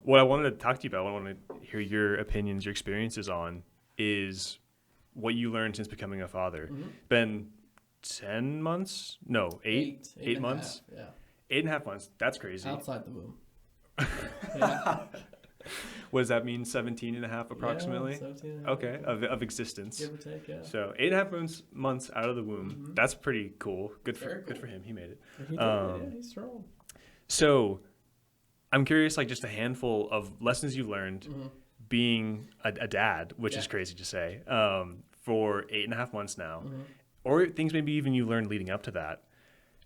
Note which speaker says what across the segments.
Speaker 1: what I wanted to talk to you about, what I want to hear your opinions, your experiences on, is what you learned since becoming a father.
Speaker 2: Mm-hmm.
Speaker 1: Been 10 months? No, eight
Speaker 2: and a
Speaker 1: months?
Speaker 2: half, yeah.
Speaker 1: 8.5 months. That's crazy.
Speaker 2: Outside the womb. Yeah.
Speaker 1: What does that mean? 17 and a half approximately?
Speaker 2: Yeah, 17 and a half.
Speaker 1: Okay, of existence.
Speaker 2: Give or take, yeah.
Speaker 1: So 8.5 months out of the womb.
Speaker 2: Mm-hmm.
Speaker 1: That's pretty cool. Good
Speaker 2: Very cool.
Speaker 1: for him. He made it.
Speaker 2: He did it, yeah, he's strong.
Speaker 1: So I'm curious, like just a handful of lessons you learned
Speaker 2: Mm-hmm.
Speaker 1: being a dad, which
Speaker 2: Yeah.
Speaker 1: is crazy to say, for 8.5 months now,
Speaker 2: Mm-hmm.
Speaker 1: or things maybe even you learned leading up to that.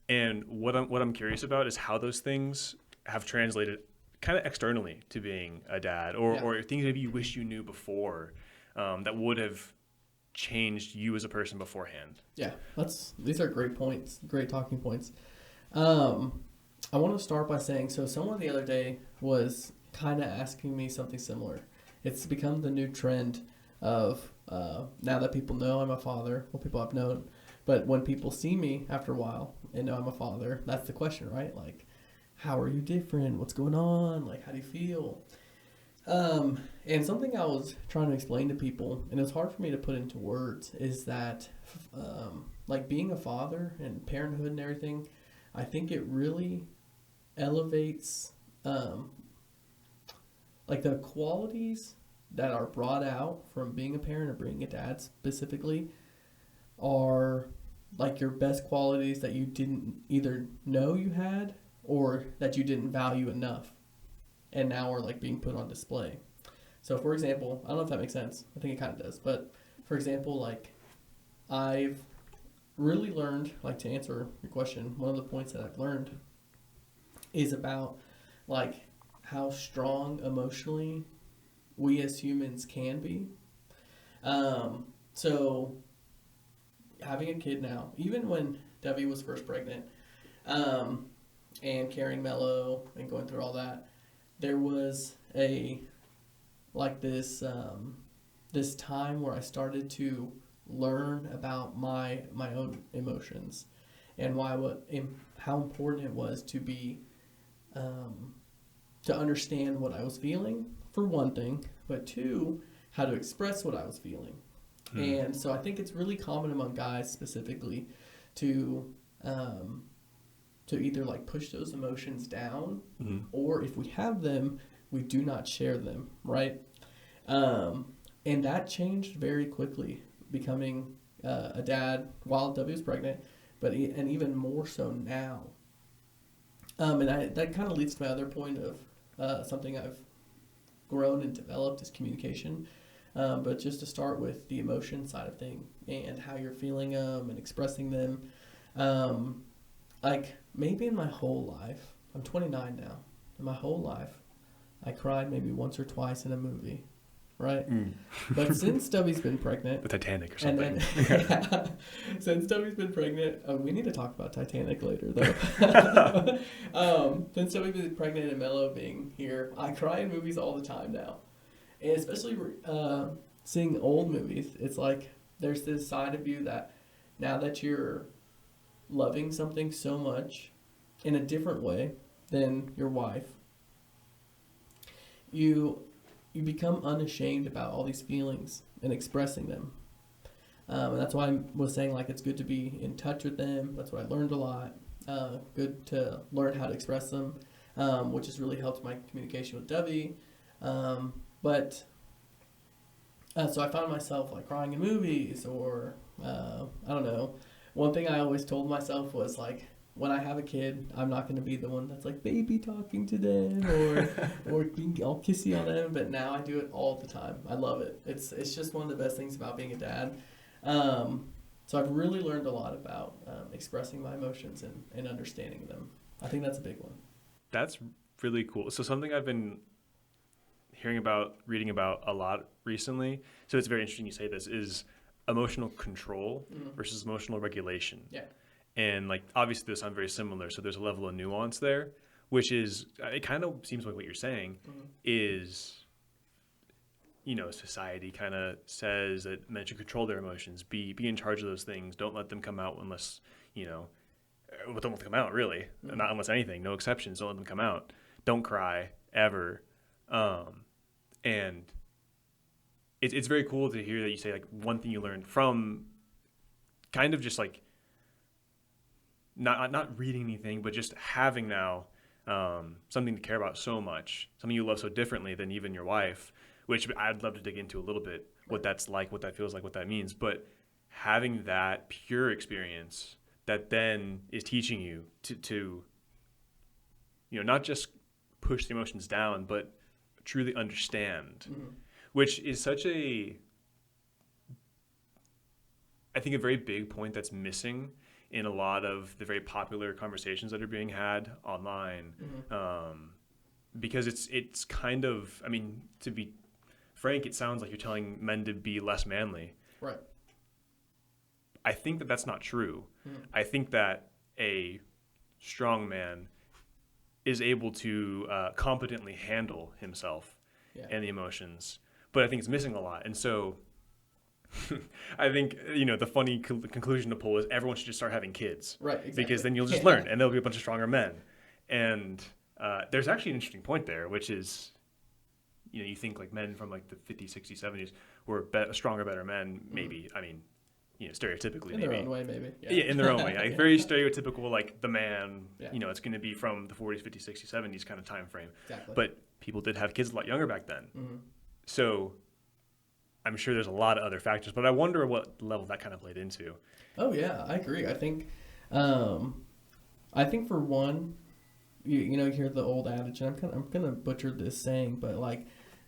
Speaker 1: And what I'm curious about is how those things have translated kind of externally to being a dad, or things maybe you wish you knew before that would have changed you as a person beforehand.
Speaker 2: Yeah, these are great points, great talking points. I want to start by saying, so someone the other day was kind of asking me something similar. It's become the new trend of now that people know I'm a father, well, people I've known, but when people see me after a while and know I'm a father, that's the question, right? Like, how are you different? What's going on? Like, how do you feel? And something I was trying to explain to people, and it was hard for me to put into words, is that like being a father and parenthood and everything, I think it really elevates like the qualities that are brought out from being a parent or being a dad specifically are like your best qualities that you didn't either know you had or that you didn't value enough and now are like being put on display. So for example, I don't know if that makes sense. I think it kind of does. But for example, like I've really learned, like to answer your question, one of the points that I've learned is about like how strong emotionally we as humans can be. So having a kid now, even when Debbie was first pregnant, and carrying Mello and going through all that, there was this time where I started to learn about my own emotions and how important it was to be to understand what I was feeling, for one thing, but two, how to express what I was feeling. And so I think it's really common among guys specifically to either like push those emotions down, or if we have them, we do not share them, right? And that changed very quickly, becoming a dad while Debbie was pregnant, and even more so now. And that kind of leads to my other point of something I've grown and developed is communication. But just to start with the emotion side of things and how you're feeling them and expressing them. Like maybe in my whole life, I'm 29 now, in my whole life, I cried maybe once or twice in a movie, right? But since Debbie's been pregnant,
Speaker 1: The Titanic or something.
Speaker 2: Since Debbie's been pregnant, we need to talk about Titanic later though. Since Debbie's been pregnant and Mello being here, I cry in movies all the time now. And especially seeing old movies, it's like there's this side of you that now that you're loving something so much in a different way than your wife, you become unashamed about all these feelings and expressing them. And that's why I was saying like it's good to be in touch with them. That's what I learned a lot. Good to learn how to express them, which has really helped my communication with Debbie. But so I found myself like crying in movies or I don't know. One thing I always told myself was like, when I have a kid, I'm not going to be the one that's like baby talking to them or being all kissy on them. But now I do it all the time. I love it. It's just one of the best things about being a dad. So I've really learned a lot about expressing my emotions and understanding them. I think that's a big one.
Speaker 1: That's really cool. So something I've been hearing about, reading about a lot recently, so it's very interesting you say this, is emotional control versus emotional regulation.
Speaker 2: Yeah.
Speaker 1: And like obviously those sound very similar, so there's a level of nuance there, which is, it kind of seems like what you're saying is, you know, society kind of says that men should control their emotions, be in charge of those things, don't let them come out unless, you know, don't let them come out really, not unless anything, no exceptions, don't let them come out, don't cry ever. And it's very cool to hear that you say like one thing you learned from kind of just like not reading anything, but just having now something to care about so much, something you love so differently than even your wife, which I'd love to dig into a little bit, what that's like, what that feels like, what that means. But having that pure experience that then is teaching you to not just push the emotions down, but truly understand, which is such I think, a very big point that's missing in a lot of the very popular conversations that are being had online. Because it's kind of, I mean, to be frank, it sounds like you're telling men to be less manly.
Speaker 2: Right.
Speaker 1: I think that that's not true. I think that a strong man is able to competently handle himself and the emotions, but I think it's missing a lot. And so I think, the funny conclusion to pull is everyone should just start having kids.
Speaker 2: Right, exactly.
Speaker 1: Because then you'll just learn, and there'll be a bunch of stronger men. And there's actually an interesting point there, which is, you think like men from like the 50s, 60s, 70s were stronger, better men, maybe. I mean, stereotypically,
Speaker 2: in
Speaker 1: maybe.
Speaker 2: their own way, maybe.
Speaker 1: Yeah, in their own way. Like, very stereotypical, like the man,
Speaker 2: Yeah.
Speaker 1: It's going to be from the 40s, 50s, 60s, 70s kind of time frame.
Speaker 2: Exactly.
Speaker 1: But people did have kids a lot younger back then.
Speaker 2: Mm-hmm.
Speaker 1: So I'm sure there's a lot of other factors, but I wonder what level that kind of played into.
Speaker 2: Oh yeah, I agree. I think for one, you hear the old adage, and I'm gonna butcher this saying, but like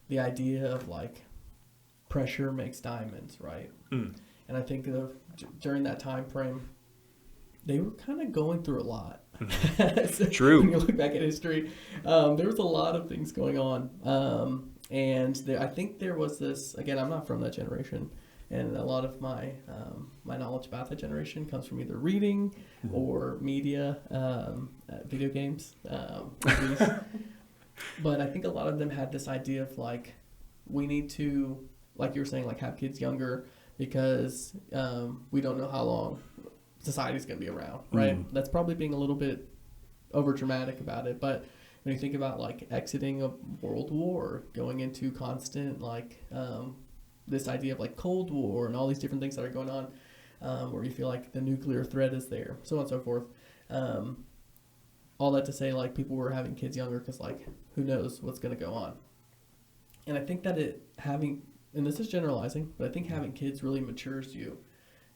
Speaker 2: the idea of like pressure makes diamonds, right? And I think during that time frame, they were kind of going through a lot. So
Speaker 1: True.
Speaker 2: When you look back at history, there was a lot of things going on. And I think there was this, again, I'm not from that generation, and a lot of my my knowledge about that generation comes from either reading or media, video games, movies. But I think a lot of them had this idea of like, we need to, like you were saying, like have kids younger because we don't know how long society's going to be around, right? That's probably being a little bit over dramatic about it, but when you think about like exiting a world war, going into constant like this idea of like Cold War and all these different things that are going on, where you feel like the nuclear threat is there, so on and so forth. All that to say, like people were having kids younger because like who knows what's going to go on. And I think that and this is generalizing, but I think having kids really matures you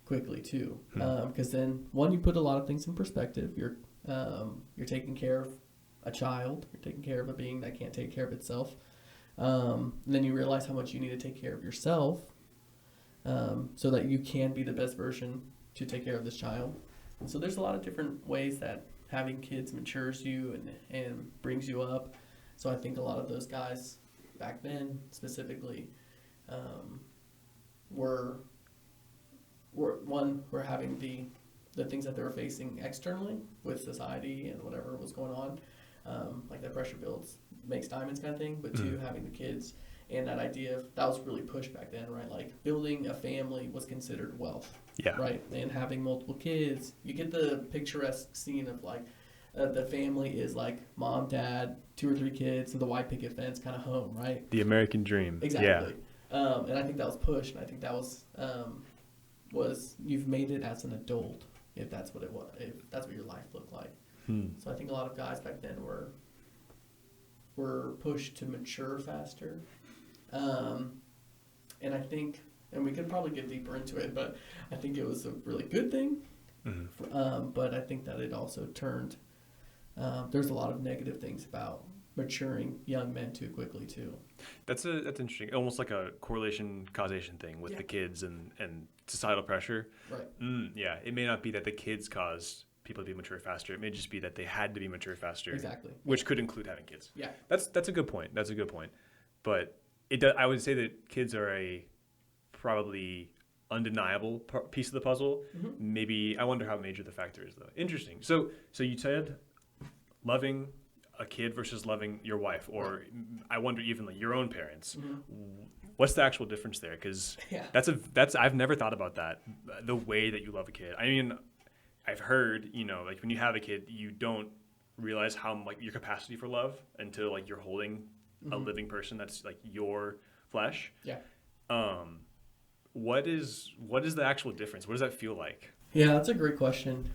Speaker 2: quickly too, because then one, you put a lot of things in perspective. You're taking care of a child, you're taking care of a being that can't take care of itself. And then you realize how much you need to take care of yourself, so that you can be the best version to take care of this child. And so there's a lot of different ways that having kids matures you and brings you up. So I think a lot of those guys back then specifically were having the things that they were facing externally with society and whatever was going on, like that pressure builds makes diamonds kind of thing, but two, having the kids and that idea of, that was really pushed back then, right? Like building a family was considered wealth, right? And having multiple kids, you get the picturesque scene of like the family is like mom, dad, 2 or 3 kids, and the white picket fence kind of home, right?
Speaker 1: The American dream.
Speaker 2: Exactly. Yeah. And I think that was pushed, and I think that was you've made it as an adult, if that's what it was, if that's what your life looked like. So I think a lot of guys back then were pushed to mature faster. And I think, and we could probably get deeper into it, but I think it was a really good thing. But I think that it also turned, there's a lot of negative things about maturing young men too quickly too.
Speaker 1: That's interesting. Almost like a correlation causation thing with the kids and societal pressure.
Speaker 2: Right.
Speaker 1: Yeah. It may not be that the kids caused people to be mature faster. It may just be that they had to be mature faster.
Speaker 2: Exactly.
Speaker 1: Which could include having kids.
Speaker 2: Yeah.
Speaker 1: That's a good point. But I would say that kids are a probably undeniable piece of the puzzle. Maybe I wonder how major the factor is though. Interesting. So you said loving a kid versus loving your wife, or I wonder even like your own parents. What's the actual difference there? Because that's I've never thought about that. The way that you love a kid. I mean, I've heard, like when you have a kid, you don't realize how like your capacity for love until like you're holding a living person that's like your flesh.
Speaker 2: Yeah.
Speaker 1: What is the actual difference? What does that feel like?
Speaker 2: Yeah, that's a great question.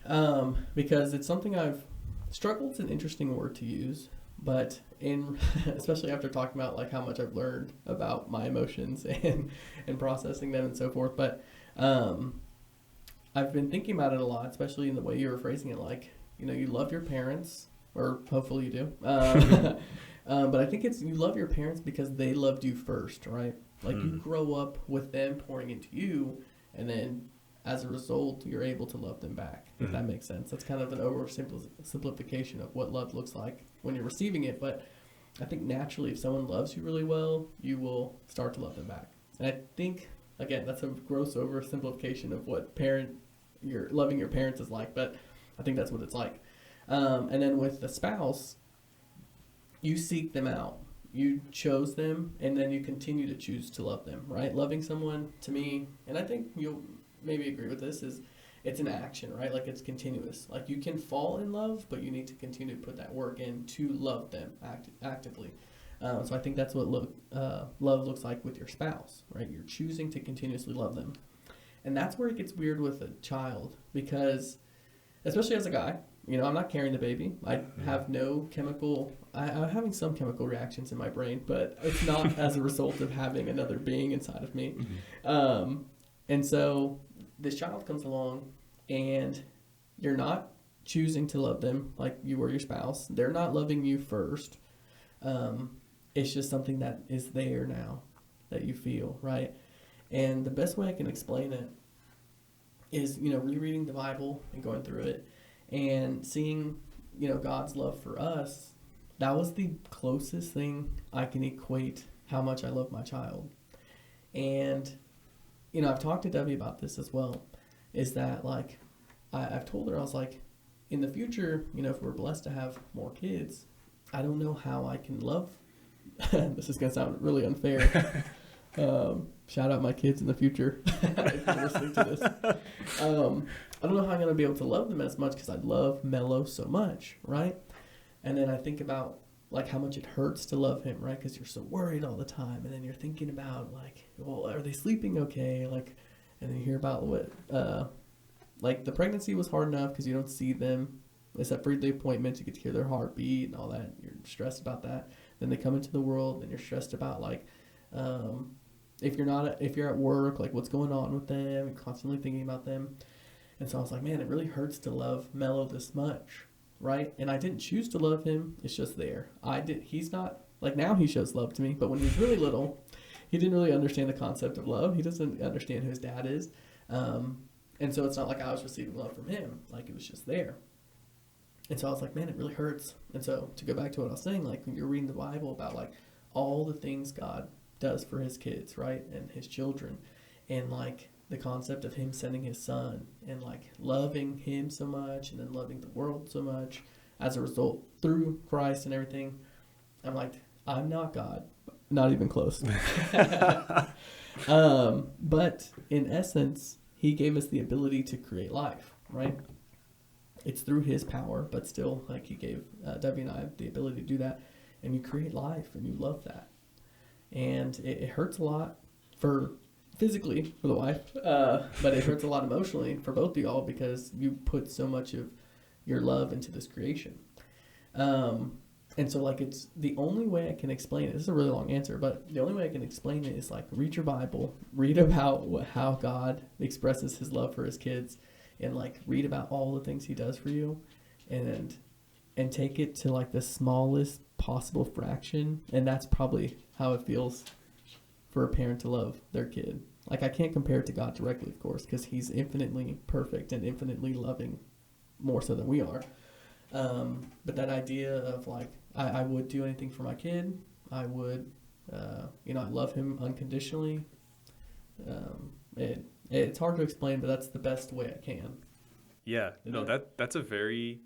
Speaker 2: Because it's something I've struggled. It's an interesting word to use, but especially after talking about like how much I've learned about my emotions and processing them and so forth. But I've been thinking about it a lot, especially in the way you were phrasing it. Like, you love your parents, or hopefully you do. But I think you love your parents because they loved you first, right? Like you grow up with them pouring into you, and then as a result, you're able to love them back, if that makes sense. That's kind of an oversimplification of what love looks like when you're receiving it. But I think naturally, if someone loves you really well, you will start to love them back. And I think, again, that's a gross oversimplification of what loving your parents is like, but I think that's what it's like. And then with the spouse, you seek them out. You chose them, and then you continue to choose to love them, right? Loving someone, to me, and I think you'll maybe agree with this, is it's an action, right? Like it's continuous. Like you can fall in love, but you need to continue to put that work in to love them actively. So I think that's what love looks like with your spouse, right? You're choosing to continuously love them. And that's where it gets weird with a child, because especially as a guy, I'm not carrying the baby. I have I'm having some chemical reactions in my brain, but it's not as a result of having another being inside of me. And so this child comes along, and you're not choosing to love them like you were your spouse. They're not loving you first. It's just something that is there now that you feel, right? And the best way I can explain it is, rereading the Bible and going through it and seeing, God's love for us. That was the closest thing I can equate how much I love my child. And, I've talked to Debbie about this as well, is that, like, I've told her, I was like, in the future, if we're blessed to have more kids, I don't know how I can love. This is going to sound really unfair. Shout out my kids in the future if you're listening to this. I don't know how I'm going to be able to love them as much because I love Mello so much, right? And then I think about like how much it hurts to love him, right? Because you're so worried all the time, and then you're thinking about like, well, are they sleeping okay? Like, and then you hear about what, like the pregnancy was hard enough because you don't see them, except for the appointments. You get to hear their heartbeat and all that. You're stressed about that. Then they come into the world, and you're stressed about like, if you're at work, like what's going on with them, and constantly thinking about them. And so I was like, man, it really hurts to love Mello this much, right? And I didn't choose to love him. It's just there. He's not, like now he shows love to me, but when he was really little, he didn't really understand the concept of love. He doesn't understand who his dad is. And so it's not like I was receiving love from him. Like it was just there. And so I was like, man, it really hurts. And so to go back to what I was saying, like when you're reading the Bible about like all the things God does for his kids, right? And his children, and like the concept of him sending his son and like loving him so much and then loving the world so much as a result through Christ and everything. I'm like, I'm not God, not even close. But in essence, he gave us the ability to create life, right? It's through his power, but still, like he gave Debbie and I the ability to do that. And you create life and you love that. And it hurts a lot physically for the wife, but it hurts a lot emotionally for both of y'all because you put so much of your love into this creation. And so like it's the only way I can explain it. This is a really long answer, but the only way I can explain it is like read your Bible, read about how God expresses his love for his kids, and like read about all the things he does for you, and take it to like the smallest possible fraction. And that's probably how it feels for a parent to love their kid. Like I can't compare it to God directly, of course, because he's infinitely perfect and infinitely loving, more so than we are. But that idea of like, I would do anything for my kid. I would, I love him unconditionally. It's hard to explain, but that's the best way I can.
Speaker 1: Yeah, no, that's a very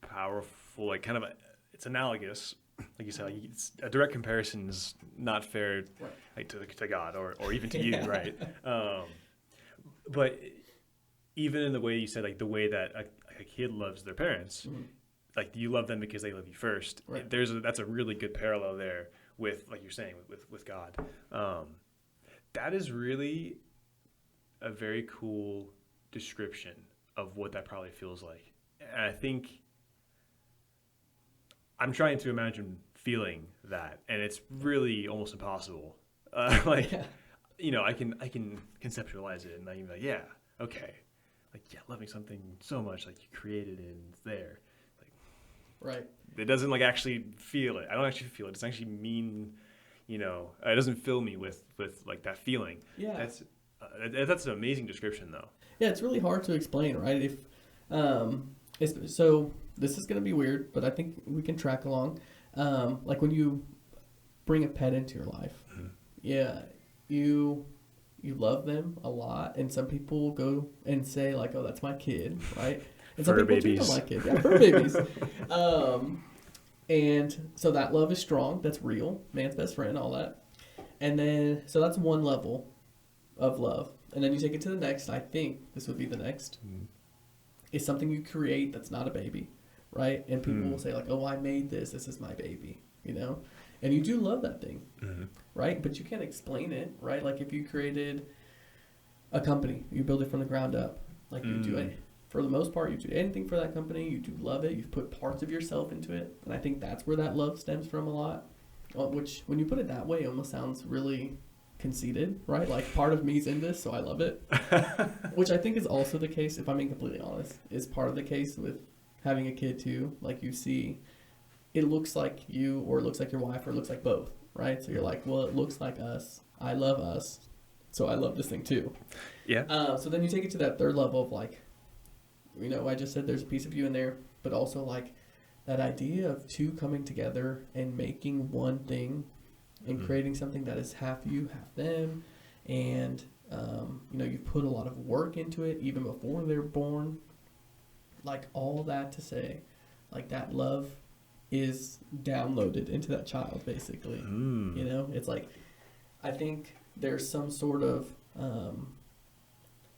Speaker 1: powerful, like kind of it's analogous. Like you said, like it's, a direct comparison is not fair, right, like to God or even to you, right? But even in the way you said, like the way that a kid loves their parents, like you love them because they love you first. Right. That's a really good parallel there with, like you're saying, with God. That is really a very cool description of what that probably feels like. And I think I'm trying to imagine feeling that, and it's really almost impossible.
Speaker 2: Yeah.
Speaker 1: I can conceptualize it, and I can be like, yeah, okay, like yeah, loving something so much, like you created it and it's there. Like,
Speaker 2: Right.
Speaker 1: it doesn't like actually feel it. I don't actually feel it. It doesn't actually mean, it doesn't fill me with like that feeling.
Speaker 2: Yeah.
Speaker 1: That's an amazing description, though.
Speaker 2: Yeah, it's really hard to explain, right? If so this is going to be weird, but I think we can track along. Like when you bring a pet into your life,
Speaker 1: Mm-hmm.
Speaker 2: yeah, you love them a lot, and some people go and say like, "Oh, that's my kid," right? And some
Speaker 1: Fur
Speaker 2: people
Speaker 1: babies.
Speaker 2: don't like it. Yeah, fur babies. And so that love is strong. That's real. Man's best friend, all that. And then so that's one level of love. And then you take it to the next. I think this would be the next.
Speaker 1: Mm.
Speaker 2: Is something you create that's not a baby, right? And people will say like, "Oh, I made this. This is my baby," And you do love that thing,
Speaker 1: Mm-hmm.
Speaker 2: right? But you can't explain it, right? Like if you created a company, you build it from the ground up. Like you do it. For the most part, you do anything for that company. You do love it. You've put parts of yourself into it. And I think that's where that love stems from a lot. Which, when you put it that way, almost sounds really conceited, right? Like part of me's in this, so I love it. Which I think is also the case, if I'm being completely honest, is part of the case with having a kid too. Like you see, it looks like you, or it looks like your wife, or it looks like both, right? So you're like, well, it looks like us. I love us, so I love this thing too.
Speaker 1: Yeah.
Speaker 2: So then you take it to that third level of like, I just said there's a piece of you in there, but also like that idea of two coming together and making one thing and creating something that is half you, half them. And, you've put a lot of work into it even before they're born. Like all that to say, like that love is downloaded into that child, basically. It's like, I think there's some sort of,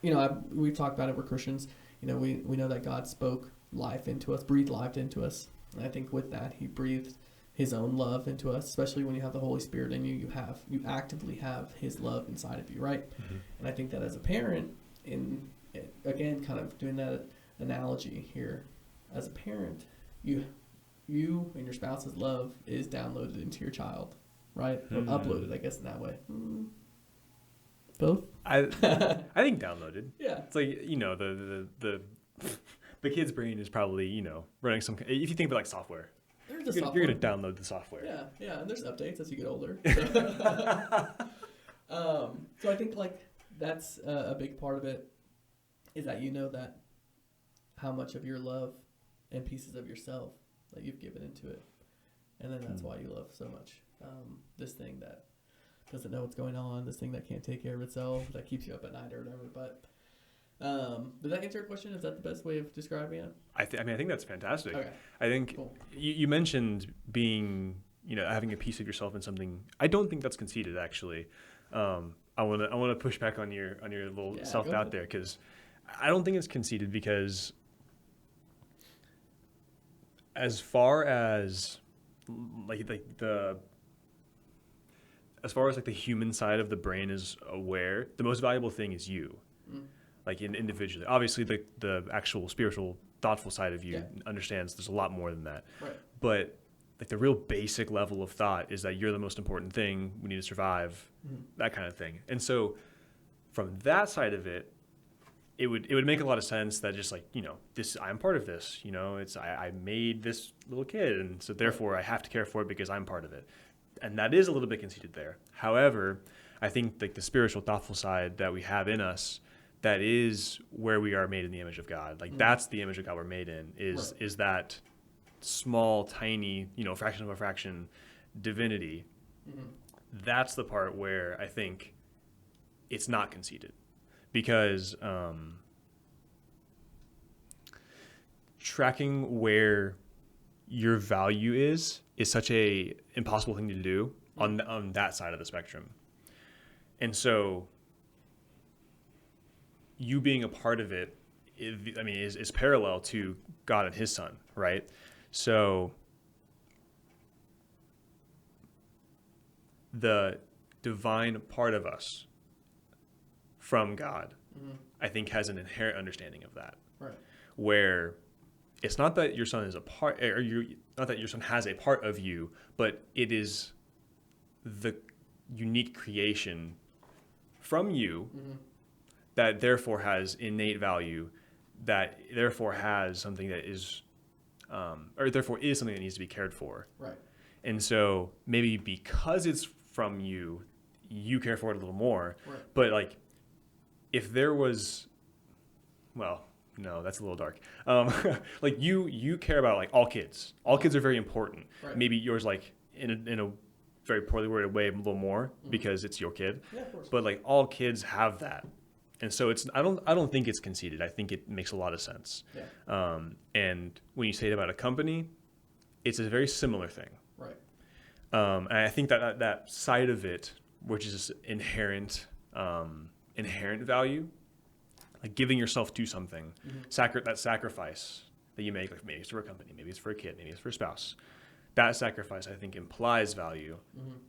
Speaker 2: we've talked about it, we're Christians. We know that God spoke life into us, breathed life into us. And I think with that, he breathed his own love into us, especially when you have the Holy Spirit in you, you actively have his love inside of you, right?
Speaker 1: Mm-hmm.
Speaker 2: And I think that as a parent, again, kind of doing that analogy here, as a parent, you and your spouse's love is downloaded into your child, right? Or uploaded, I guess, in that way. Both?
Speaker 1: I think downloaded.
Speaker 2: Yeah.
Speaker 1: It's like, the kid's brain is probably, running some, if you think about like software,
Speaker 2: There's
Speaker 1: you're going to download the software.
Speaker 2: Yeah, and there's updates as you get older. So I think like that's a big part of it, is that that how much of your love and pieces of yourself that you've given into it. And then that's why you love so much this thing that doesn't know what's going on, this thing that can't take care of itself, that keeps you up at night or whatever. But did that answer your question? Is that the best way of describing it? I
Speaker 1: think that's fantastic.
Speaker 2: Okay.
Speaker 1: I think
Speaker 2: Cool.
Speaker 1: you mentioned being, having a piece of yourself in something. I don't think that's conceited, actually. I want to push back on your little self-doubt there, because I don't think it's conceited, because as far as the human side of the brain is aware, the most valuable thing is you. Like individually. Obviously the actual spiritual, thoughtful side of you understands there's a lot more than that.
Speaker 2: Right.
Speaker 1: But like the real basic level of thought is that you're the most important thing, we need to survive, that kind of thing. And so from that side of it, it would make a lot of sense that just like, this, I'm part of this, it's, I made this little kid, and so therefore I have to care for it because I'm part of it. And that is a little bit conceited there. However, I think like the spiritual, thoughtful side that we have in us, that is where we are made in the image of God. Like that's the image of God we're made in, is that small, tiny, fraction of a fraction divinity. That's the part where I think it's not conceited, because tracking where your value is such a impossible thing to do on that side of the spectrum. And so you being a part of it, is parallel to God and his son, right? So the divine part of us from God, I think has an inherent understanding of that.
Speaker 2: Right.
Speaker 1: Where it's not that your son is a part, or not that your son has a part of you, but it is the unique creation from you that therefore has innate value, that therefore has something that is, or therefore is something that needs to be cared for.
Speaker 2: Right.
Speaker 1: And so maybe because it's from you, you care for it a little more.
Speaker 2: Right.
Speaker 1: But like, if there was, well, no, that's a little dark. Like you care about like all kids. All kids are very important.
Speaker 2: Right.
Speaker 1: Maybe yours like in a very poorly worded way a little more because it's your kid.
Speaker 2: Yeah, of course.
Speaker 1: But like all kids have that. And so it's I don't think it's conceited. I think it makes a lot of sense.
Speaker 2: Yeah.
Speaker 1: And when you say it about a company, it's a very similar thing.
Speaker 2: Right.
Speaker 1: And I think that side of it, which is inherent value, like giving yourself to something, that sacrifice that you make, like maybe it's for a company, maybe it's for a kid, maybe it's for a spouse. That sacrifice, I think, implies value,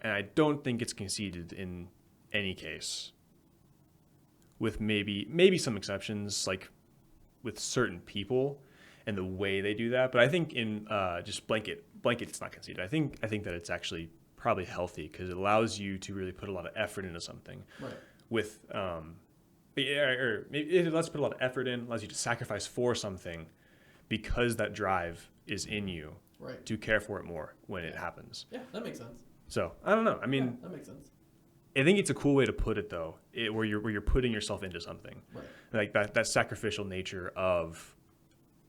Speaker 1: and I don't think it's conceded in any case. With maybe some exceptions, like with certain people and the way they do that, but I think in just blanket, it's not conceded. I think that it's actually probably healthy because it allows you to really put a lot of effort into something.
Speaker 2: Right.
Speaker 1: With or maybe it lets you put a lot of effort in, allows you to sacrifice for something because that drive is in you.
Speaker 2: Right.
Speaker 1: To care for it more when it happens.
Speaker 2: Yeah, that makes sense.
Speaker 1: So I don't know. I mean,
Speaker 2: that makes sense.
Speaker 1: I think it's a cool way to put it, though, where you're putting yourself into something,
Speaker 2: right.
Speaker 1: Like that sacrificial nature of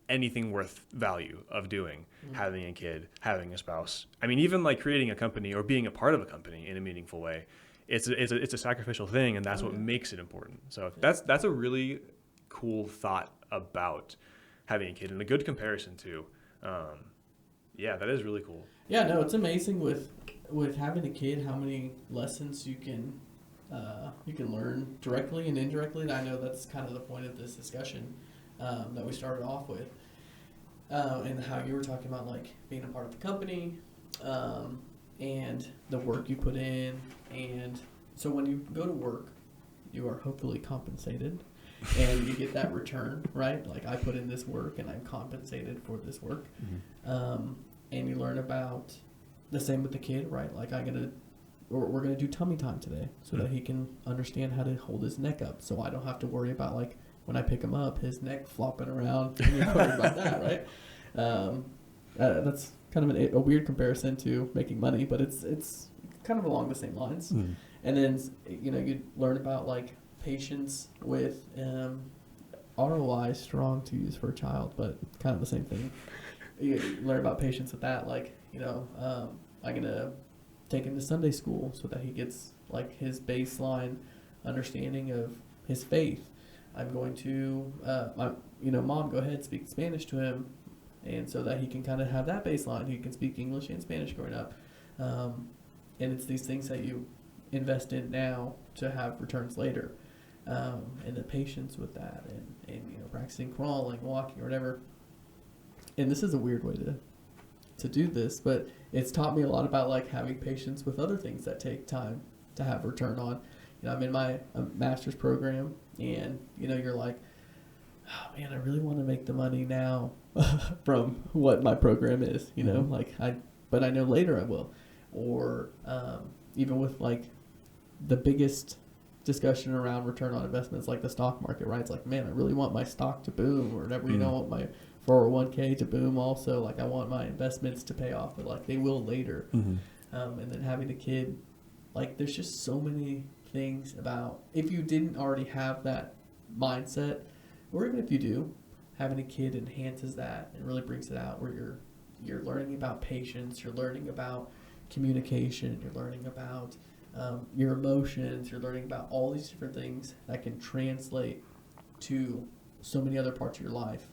Speaker 1: anything worth value of doing, having a kid, having a spouse. I mean, even like creating a company or being a part of a company in a meaningful way, it's a sacrificial thing, and that's what makes it important. So that's a really cool thought about having a kid, and a good comparison too. Yeah, that is really cool.
Speaker 2: Yeah, no, it's amazing with having a kid how many lessons you can learn directly and indirectly. And I know that's kind of the point of this discussion that we started off with, and how you were talking about like being a part of the company and the work you put in. And so when you go to work, you are hopefully compensated. And you get that return, right? Like I put in this work and I'm compensated for this work. And you learn about the same with the kid, right? Like we're gonna do tummy time today so that he can understand how to hold his neck up. So I don't have to worry about like when I pick him up, his neck flopping around. And you're worried about that, right? That's kind of a weird comparison to making money, but it's kind of along the same lines. And then you learn about like patience with ROI, strong to use for a child, but kind of the same thing. You learn about patience with that, like I'm gonna take him to Sunday school so that he gets like his baseline understanding of his faith. I'm going to mom, go ahead, speak Spanish to him, and so that he can kind of have that baseline. He can speak English and Spanish growing up, and it's these things that you invest in now to have returns later. And the patience with that, and practicing crawling, walking, or whatever. And this is a weird way to do this, but it's taught me a lot about like having patience with other things that take time to have return on. I'm in my master's program, and you're like, oh man, I really want to make the money now from what my program is. But I know later I will. Or even with like the biggest discussion around return on investments, like the stock market, right? It's like, man, I really want my stock to boom, or whatever. I want my 401k to boom also. Like I want my investments to pay off, but like they will later. And then having a kid, like there's just so many things about, if you didn't already have that mindset, or even if you do, having a kid enhances that and really brings it out, where you're learning about patience, you're learning about communication, you're learning about your emotions, you're learning about all these different things that can translate to so many other parts of your life.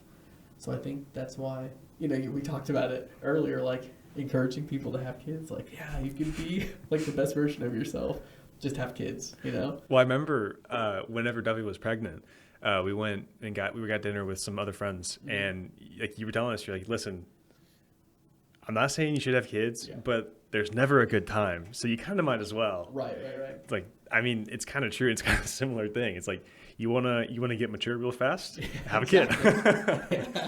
Speaker 2: So I think that's why, we talked about it earlier, like encouraging people to have kids. Like, yeah, you can be like the best version of yourself. Just have kids, Well,
Speaker 1: I remember whenever Dovey was pregnant, we went and got dinner with some other friends, and like you were telling us, you're like, listen, I'm not saying you should have kids, but there's never a good time, so you kind of might as well.
Speaker 2: Right.
Speaker 1: It's like, I mean, it's kind of true. It's kind of a similar thing. It's like, you wanna get mature real fast, have a kid.
Speaker 2: Yeah,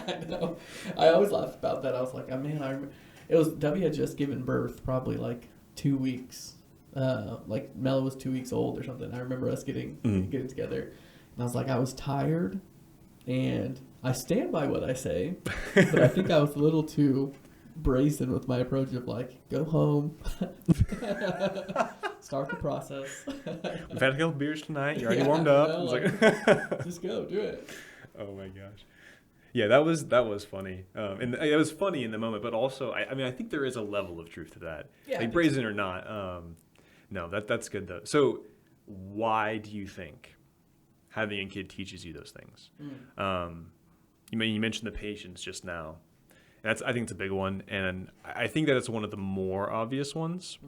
Speaker 2: I know. I always laugh about that. I was like, oh man, W had just given birth probably like 2 weeks. Like Mella was 2 weeks old or something. I remember us getting together, and I was like, I was tired, and I stand by what I say, but I think I was a little too brazen with my approach of like, go home, start the process.
Speaker 1: We've had a couple beers tonight. You're already warmed up.
Speaker 2: Just go do it.
Speaker 1: Oh my gosh. Yeah, that was funny. And it was funny in the moment, but also, I mean, I think there is a level of truth to that.
Speaker 2: Yeah,
Speaker 1: like brazen or not. No, that's good though. So why do you think having a kid teaches you those things? You mentioned the patience just now. And I think it's a big one, and I think that it's one of the more obvious ones.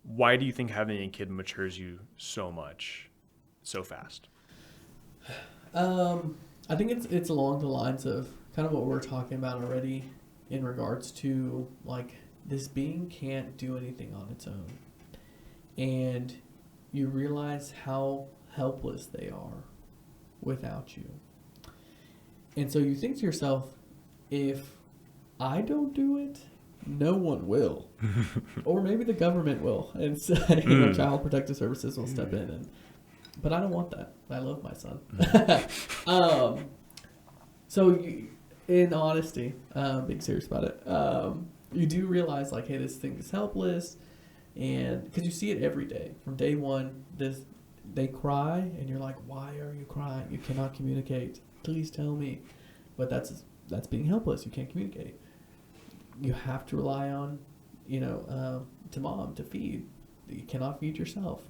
Speaker 1: Why do you think having a kid matures you so much, so fast?
Speaker 2: I think it's along the lines of kind of what we're talking about already in regards to like this being can't do anything on its own, and you realize how helpless they are without you. And so you think to yourself, if I don't do it, no one will. Or maybe the government will, and say, Child Protective Services will step in. But I don't want that. I love my son. So in honesty, being serious about it, you do realize like, hey, this thing is helpless, and because you see it every day from day one. They cry, and you're like, why are you crying? You cannot communicate. Please tell me. But that's being helpless. You can't communicate. You have to rely on, to mom to feed. You cannot feed yourself.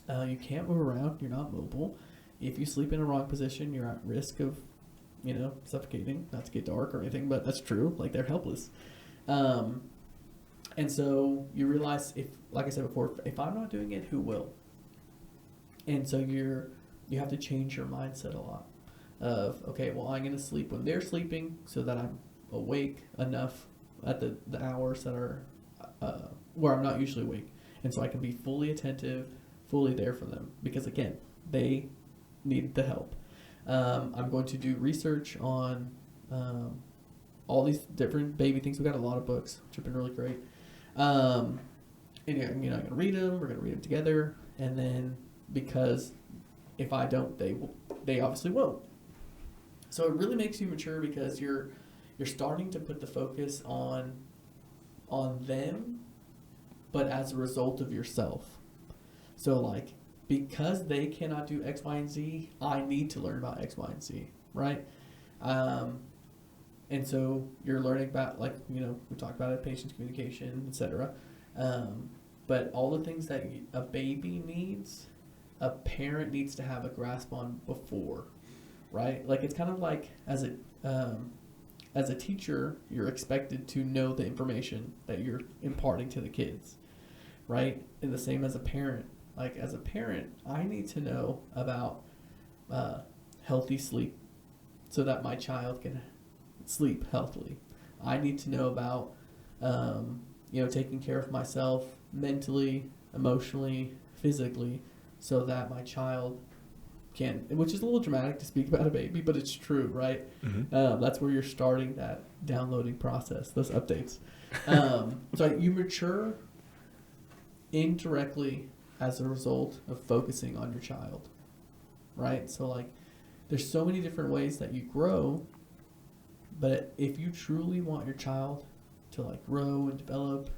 Speaker 2: You can't move around. You're not mobile. If you sleep in a wrong position, you're at risk of, suffocating. Not to get dark or anything, but that's true. Like, they're helpless. And so you realize, like I said before, if I'm not doing it, who will? And so you have to change your mindset a lot. Of, okay, well, I'm going to sleep when they're sleeping so that I'm awake enough at the hours that are where I'm not usually awake, and so I can be fully attentive, fully there for them, because again, they need the help. I'm going to do research on all these different baby things. We've got a lot of books, which have been really great. And I'm going to read them. We're going to read them together, and then because if I don't, they obviously won't. So it really makes you mature because you're starting to put the focus on them, but as a result of yourself. So like, because they cannot do X, Y, and Z, I need to learn about X, Y, and Z, right? And so you're learning about, like, we talked about it, patience, communication, etc. But all the things that a baby needs, a parent needs to have a grasp on before, right? Like, it's kind of like as a teacher, you're expected to know the information that you're imparting to the kids, right? And the same as a parent. Like, as a parent, I need to know about healthy sleep so that my child can sleep healthily. I need to know about, taking care of myself mentally, emotionally, physically, so that my child can, which is a little dramatic to speak about a baby, but it's true, right? Mm-hmm. That's where you're starting that downloading process, those updates. So you mature indirectly as a result of focusing on your child, right? So like, there's so many different ways that you grow, but if you truly want your child to like grow and develop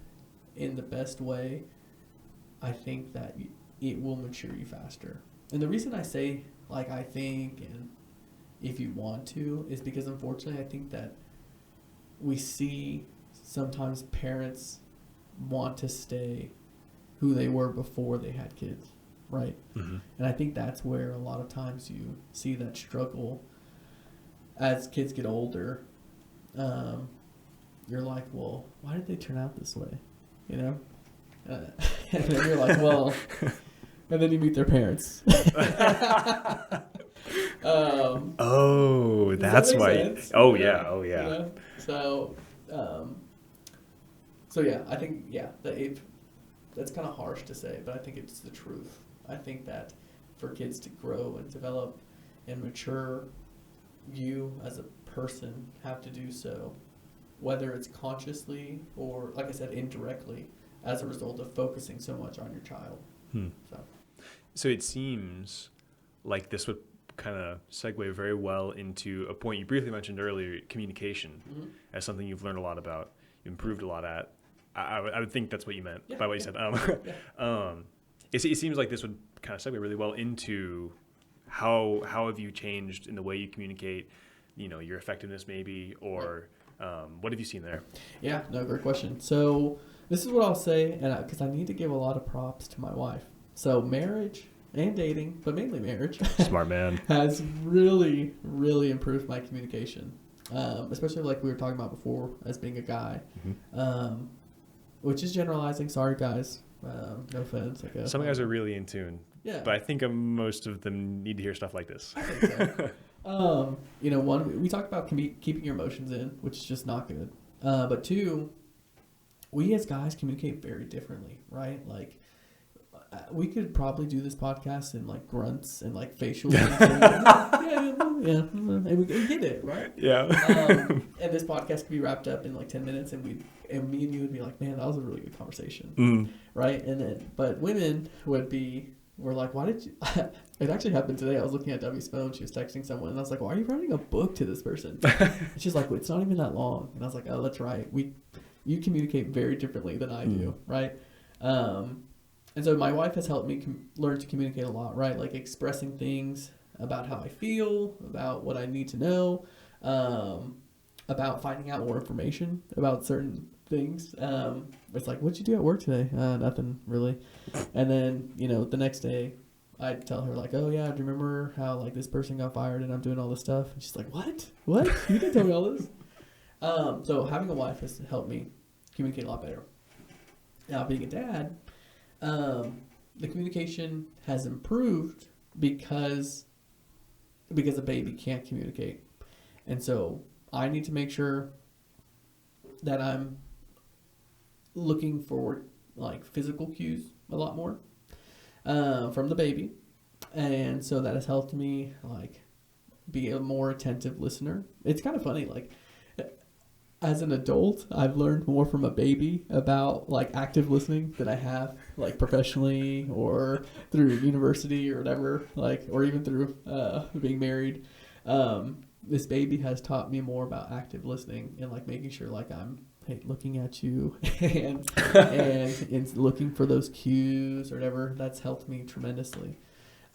Speaker 2: in the best way, I think that it will mature you faster. And the reason I say, like, I think and if you want to, is because unfortunately I think that we see sometimes parents want to stay who they were before they had kids, right? Mm-hmm. And I think that's where a lot of times you see that struggle as kids get older. You're like, well, why did they turn out this way? And then you're like, well, and then you meet their parents.
Speaker 1: That's why.
Speaker 2: Sense?
Speaker 1: Oh yeah.
Speaker 2: So So yeah, I think that's kind of harsh to say, but I think it's the truth. I think that for kids to grow and develop and mature, you as a person have to do so, whether it's consciously or, like I said, indirectly, as a result of focusing so much on your child.
Speaker 1: So it seems like this would kind of segue very well into a point you briefly mentioned earlier, communication, as something you've learned a lot about, you improved a lot at. I would think that's what you meant by what you said. It seems like this would kind of segue really well into how have you changed in the way you communicate, your effectiveness maybe, or what have you seen there?
Speaker 2: Yeah, no, great question. So this is what I'll say, and because I need to give a lot of props to my wife. So marriage and dating, but mainly marriage,
Speaker 1: Smart man,
Speaker 2: has really, really improved my communication, especially like we were talking about before as being a guy, which is generalizing. Sorry, guys. No offense. I guess.
Speaker 1: Some guys are really in tune.
Speaker 2: Yeah.
Speaker 1: But I think most of them need to hear stuff like this.
Speaker 2: I think so. One, we talked about keeping your emotions in, which is just not good. But two, we as guys communicate very differently, right? Like, we could probably do this podcast in like grunts and like facial. And we get it, right?
Speaker 1: Yeah.
Speaker 2: And this podcast could be wrapped up in like 10 minutes, and me and you would be like, man, that was a really good conversation, right? And then, but women were like, why did you? It actually happened today. I was looking at Debbie's phone. She was texting someone, and I was like, why are you writing a book to this person? And she's like, well, it's not even that long. And I was like, oh, that's right. You communicate very differently than I do, right? And so my wife has helped me learn to communicate a lot, right? Like expressing things about how I feel, about what I need to know, about finding out more information about certain things. It's like, what'd you do at work today? Nothing really. And then, the next day I'd tell her like, oh yeah, do you remember how like this person got fired and I'm doing all this stuff? And she's like, what? You didn't tell me all this. So having a wife has helped me communicate a lot better. Now being a dad, the communication has improved because a baby can't communicate. And so I need to make sure that I'm looking for like physical cues a lot more from the baby. And so that has helped me like be a more attentive listener. It's kind of funny, like as an adult, I've learned more from a baby about like active listening than I have like professionally or through university or whatever, like, or even through being married. This baby has taught me more about active listening and like making sure like I'm looking at you and looking for those cues or whatever. That's helped me tremendously.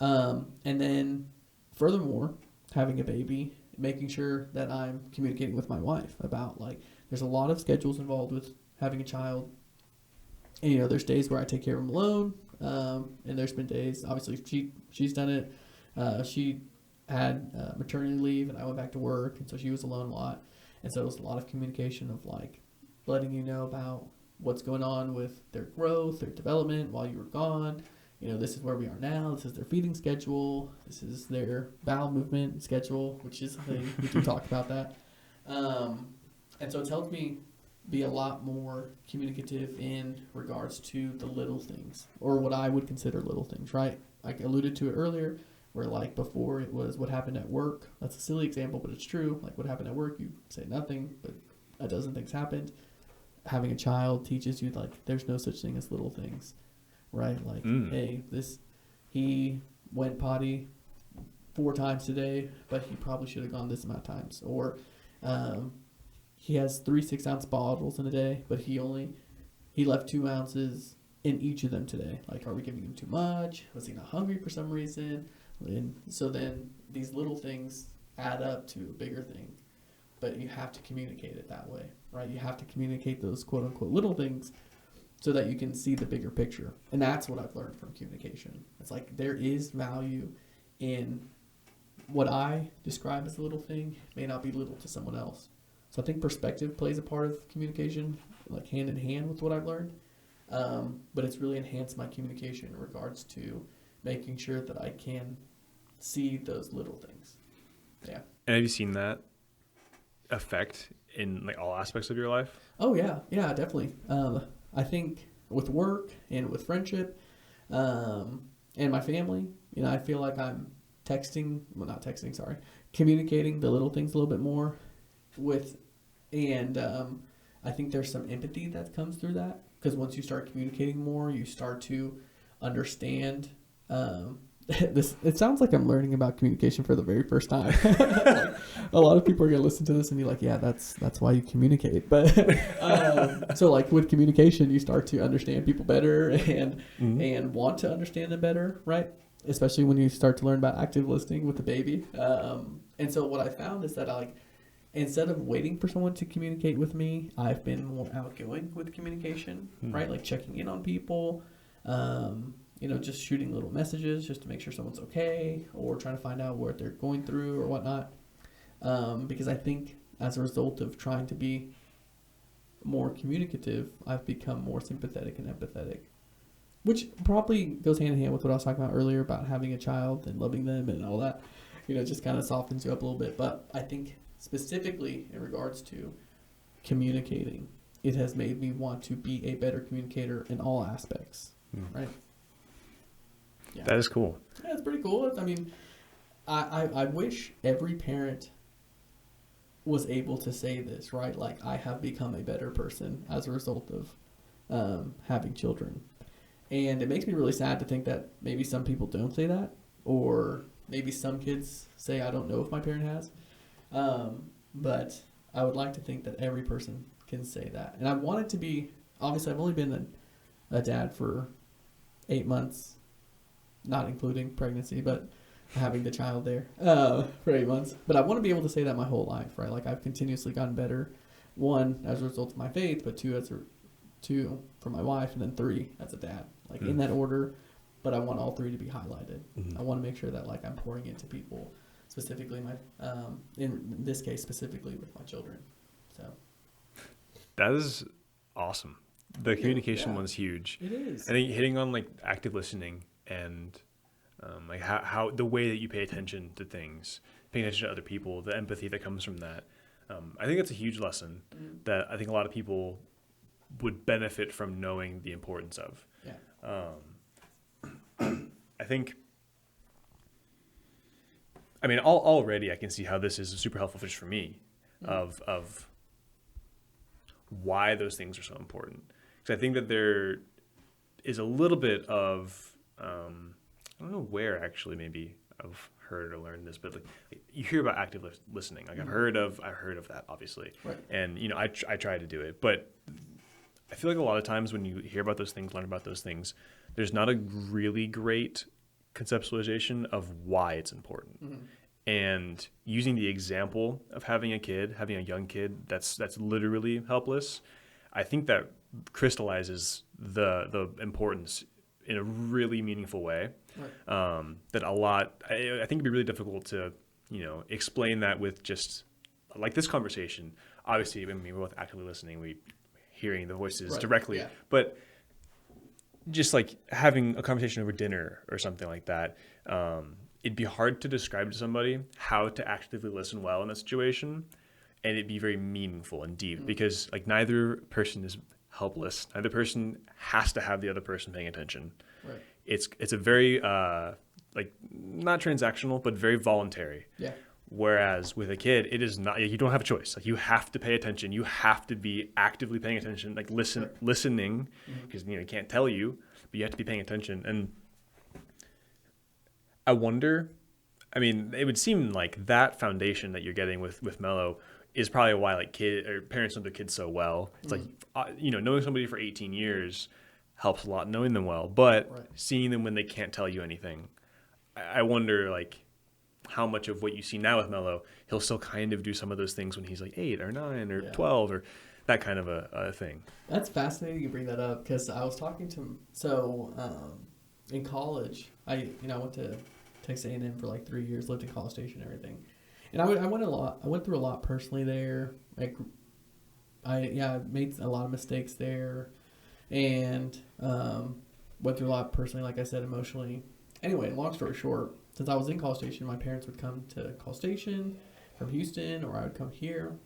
Speaker 2: And then furthermore, having a baby, making sure that I'm communicating with my wife about like, there's a lot of schedules involved with having a child. And, there's days where I take care of him alone. And there's been days, obviously she's done it. She had maternity leave and I went back to work. And so she was alone a lot. And so it was a lot of communication of like letting you know about what's going on with their growth, their development while you were gone. This is where we are now. This is their feeding schedule. This is their bowel movement schedule, which is a thing. We do talk about that. And so it's helped me be a lot more communicative in regards to the little things, or what I would consider little things, right? I alluded to it earlier, where like before it was what happened at work. That's a silly example, but it's true. Like what happened at work, you say nothing, but a dozen things happened. Having a child teaches you like there's no such thing as little things. Right? Like, hey, he went potty 4 times today, but he probably should have gone this amount of times. Or he has 3 6-ounce bottles in a day, but he left 2 ounces in each of them today. Like, are we giving him too much? Was he not hungry for some reason? And so then these little things add up to a bigger thing. But you have to communicate it that way, right? You have to communicate those quote unquote little things so that you can see the bigger picture. And that's what I've learned from communication. It's like there is value in what I describe as a little thing may not be little to someone else. So I think perspective plays a part of communication, like hand in hand with what I've learned. But it's really enhanced my communication in regards to making sure that I can see those little things. Yeah.
Speaker 1: And have you seen that effect in like all aspects of your life?
Speaker 2: Oh yeah, definitely. I think with work and with friendship, and my family, I feel like I'm not texting, sorry, communicating the little things a little bit more with, and I think there's some empathy that comes through that because once you start communicating more, you start to understand. This it sounds like I'm learning about communication for the very first time. Like, a lot of people are gonna listen to this and be like, "Yeah, that's why you communicate." But so like with communication, you start to understand people better and want to understand them better, right? Especially when you start to learn about active listening with the baby. And so what I found is that instead of waiting for someone to communicate with me, I've been more outgoing with communication, right? Like checking in on people. Just shooting little messages just to make sure someone's okay or trying to find out what they're going through or whatnot. Because I think as a result of trying to be more communicative, I've become more sympathetic and empathetic, which probably goes hand in hand with what I was talking about earlier about having a child and loving them and all that. Just kind of softens you up a little bit. But I think specifically in regards to communicating, it has made me want to be a better communicator in all aspects, right?
Speaker 1: Yeah. That is cool.
Speaker 2: Yeah, it's pretty cool. I mean, I wish every parent was able to say this, right? Like, I have become a better person as a result of having children. And it makes me really sad to think that maybe some people don't say that, or maybe some kids say, I don't know if my parent has. But I would like to think that every person can say that. And I want it to be, obviously, I've only been a dad for 8 months. Not including pregnancy, but having the child there for 8 months. But I want to be able to say that my whole life, right? Like I've continuously gotten better. 1, as a result of my faith, but 2 for my wife, and then 3 as a dad. Like in that order. But I want all 3 to be highlighted. I want to make sure that like I'm pouring into people, specifically in this case, specifically with my children. So
Speaker 1: that is awesome. The communication one's huge.
Speaker 2: It is. I
Speaker 1: think hitting on like active listening and like how the way that you pay attention to things, paying attention to other people, the empathy that comes from that. I think that's a huge lesson that I think a lot of people would benefit from knowing the importance of.
Speaker 2: Yeah.
Speaker 1: I think, already I can see how this is super helpful just for me of why those things are so important. Because I think that there is a little bit of, I don't know where actually maybe I've heard or learned this, but like you hear about active listening. Like I've heard of that obviously.
Speaker 2: Right.
Speaker 1: And I try to do it, but I feel like a lot of times when you hear about those things, learn about those things, there's not a really great conceptualization of why it's important. And using the example of having a young kid that's literally helpless, I think that crystallizes the importance in a really meaningful way. Right. That I think it'd be really difficult to, explain that with just like this conversation. Obviously, we're both actively listening, we hearing the voices directly, but just like having a conversation over dinner or something like that, it'd be hard to describe to somebody how to actively listen well in a situation, and it'd be very meaningful and deep because like neither person is helpless. Neither person has to have the other person paying attention. Right. It's a very like not transactional, but very voluntary. Yeah. Whereas with a kid, it is not. You don't have a choice. Like you have to pay attention. You have to be actively paying attention. Like listening, because he can't tell you, but you have to be paying attention. And I wonder. I mean, it would seem like that foundation that you're getting with Mello is probably why like parents know their kids so well. It's like knowing somebody for 18 years helps a lot, knowing them well, but seeing them when they can't tell you anything, I wonder like how much of what you see now with Mello, he'll still kind of do some of those things when he's like 8 or 9 or 12 or that kind of a thing.
Speaker 2: That's fascinating you bring that up because I was talking to him. So in college, I went to Texas A&M for like 3 years, lived in College Station and everything. And I went through a lot personally there. Like, I made a lot of mistakes there, and went through a lot personally, like I said, emotionally. Anyway, long story short, since I was in College Station, my parents would come to College Station from Houston, or I would come here,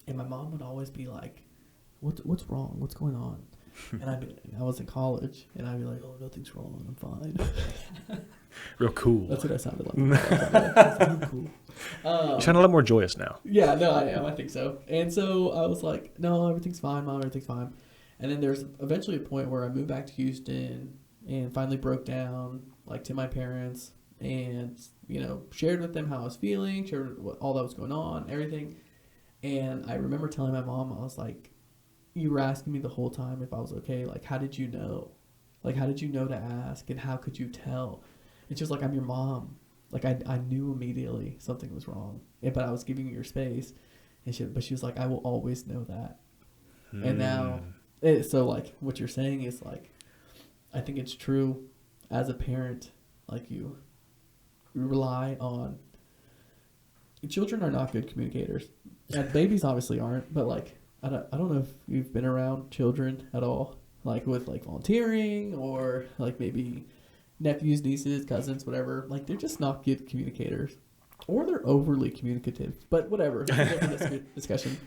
Speaker 2: and my mom would always be like, what's wrong? What's going on? And I was in college, and I'd be like, oh, nothing's wrong. I'm fine.
Speaker 1: Real cool.
Speaker 2: That's what I sounded like. I was real cool.
Speaker 1: You sound a lot more joyous now.
Speaker 2: Yeah, no, I am. I think so. And so I was like, no, everything's fine, Mom. Everything's fine. And then there's eventually a point where I moved back to Houston and finally broke down, like, to my parents and, you know, shared with them how I was feeling, shared what, all that was going on, everything. And I remember telling my mom, I was like, you were asking me the whole time if I was okay. Like, how did you know? Like, how did you know to ask? And how could you tell? And she was like, I'm your mom. Like, I knew immediately something was wrong. But I was giving you your space. But she was like, I will always know that. And now, so, like, what you're saying is, like, I think it's true as a parent. Like, you rely on... Children are not good communicators. And babies obviously aren't, but, like, I don't know if you've been around children at all, like with like volunteering or like maybe nephews, nieces, cousins, whatever. Like they're just not good communicators, or they're overly communicative. But whatever, that's a good discussion.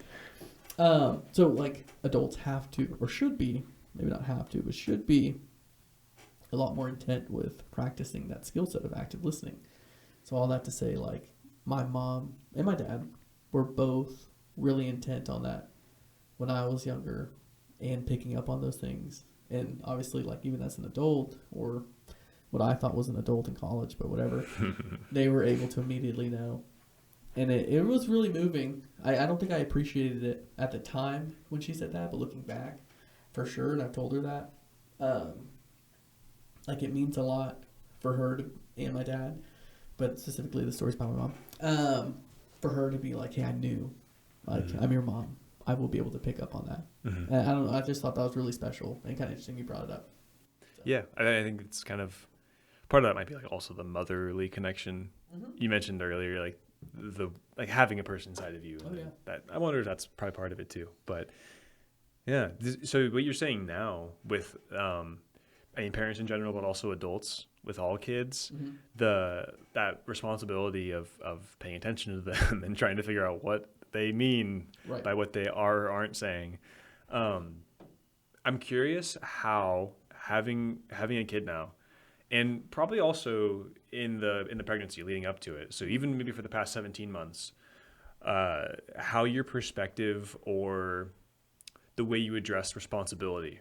Speaker 2: So like adults have to, or should be, maybe not have to, but should be a lot more intent with practicing that skill set of active listening. So all that to say, like my mom and my dad were both really intent on that when I was younger and picking up on those things. And obviously, like, even as an adult, or what I thought was an adult in college, but whatever, they were able to immediately know. And it was really moving. I don't think I appreciated it at the time when she said that, but looking back, for sure, and I've told her that, like, it means a lot for her to, and my dad, but specifically the stories about my mom, for her to be like, hey, I knew, like, I'm your mom. I will be able to pick up on that. And I don't know. I just thought that was really special and kind of interesting you brought it up. So.
Speaker 1: Yeah, I think it's kind of part of that might be like also the motherly connection you mentioned earlier, like the like having a person inside of you.
Speaker 2: Oh, yeah.
Speaker 1: That I wonder if that's probably part of it too. But yeah, so what you're saying now with I mean parents in general, but also adults with all kids, that responsibility of paying attention to them and trying to figure out what they mean by what they are or aren't saying. I'm curious how having a kid now, and probably also in the pregnancy leading up to it, so even maybe for the past 17 months, how your perspective or the way you address responsibility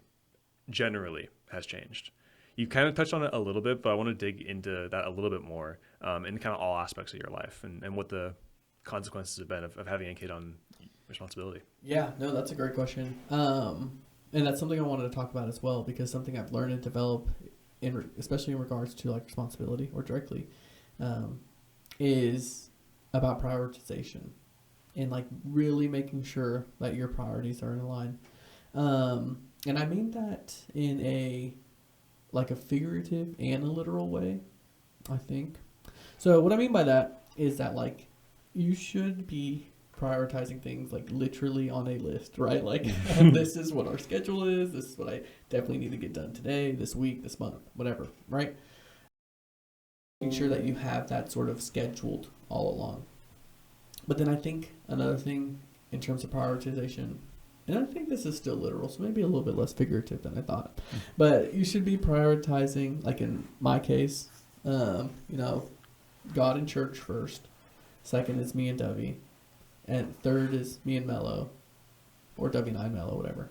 Speaker 1: generally has changed. You kind of touched on it a little bit, but I want to dig into that a little bit more in kind of all aspects of your life and what the consequences have been of having a kid on responsibility.
Speaker 2: Yeah, no, that's a great question. And that's something I wanted to talk about as well, because something I've learned and developed, especially in regards to like responsibility or directly, is about prioritization and like really making sure that your priorities are in line. And I mean that in a figurative and a literal way, I think. So what I mean by that is that like you should be prioritizing things like literally on a list, right? Like this is what our schedule is. This is what I definitely need to get done today, this week, this month, whatever, right? Making sure that you have that sort of scheduled all along. But then I think another thing in terms of prioritization, and I think this is still literal, so maybe a little bit less figurative than I thought, but you should be prioritizing, like in my case, God and church first. Second is me and Dovey. And third is me and Mello. Or Dovey and I, Mello, whatever.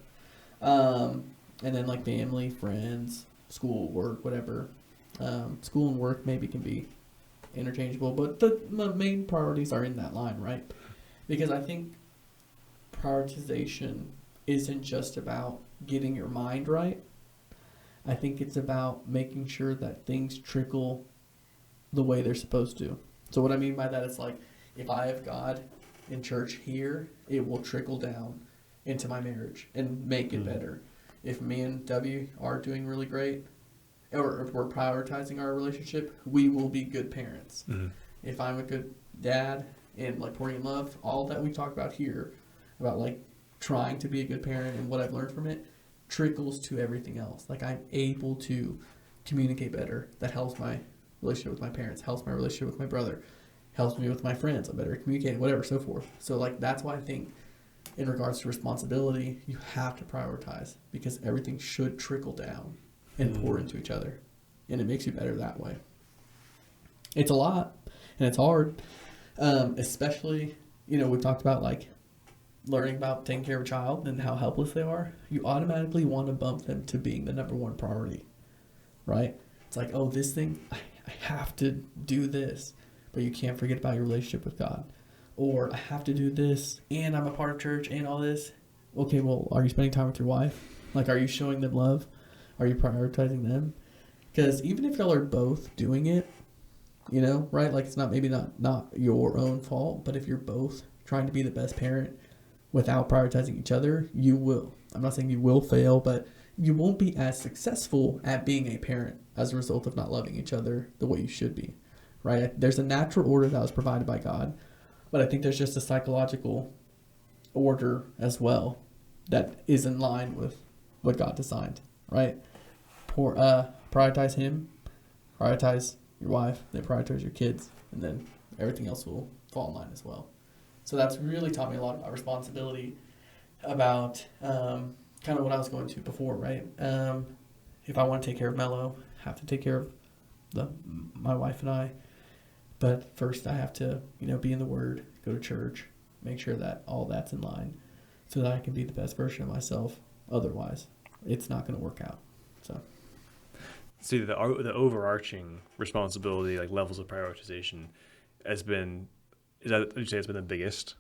Speaker 2: And then like family, friends, school, work, whatever. School and work maybe can be interchangeable, but the main priorities are in that line, right? Because I think prioritization isn't just about getting your mind right. I think it's about making sure that things trickle the way they're supposed to. So what I mean by that is like, if I have God in church here, it will trickle down into my marriage and make it better. If me and W are doing really great, or if we're prioritizing our relationship, we will be good parents. If I'm a good dad and like pouring in love, all that we talk about here, about like trying to be a good parent and what I've learned from it, trickles to everything else. Like I'm able to communicate better. That helps my relationship with my parents, helps my relationship with my brother, helps me with my friends. I'm better at communicating, whatever, so forth. So like that's why I think in regards to responsibility, you have to prioritize because everything should trickle down and pour into each other. And it makes you better that way. It's a lot and it's hard. Especially, we've talked about like learning about taking care of a child and how helpless they are. You automatically want to bump them to being the number one priority, right? It's like, oh, this thing, I have to do this, but you can't forget about your relationship with God. Or I have to do this and I'm a part of church and all this. Okay, well, are you spending time with your wife? Like, are you showing them love? Are you prioritizing them? Because even if y'all are both doing it, right? Like, it's not your own fault, but if you're both trying to be the best parent without prioritizing each other, you will. I'm not saying you will fail, but you won't be as successful at being a parent as a result of not loving each other the way you should be, right? There's a natural order that was provided by God, but I think there's just a psychological order as well that is in line with what God designed, right? Prioritize Him, prioritize your wife, then prioritize your kids, and then everything else will fall in line as well. So that's really taught me a lot about responsibility, about kind of what I was going to before, right? If I want to take care of Mello, I have to take care of my wife and I. But first I have to, be in the Word, go to church, make sure that all that's in line so that I can be the best version of myself. Otherwise, it's not going to work out. So,
Speaker 1: see, the overarching responsibility, like levels of prioritization, would you say it's been the biggest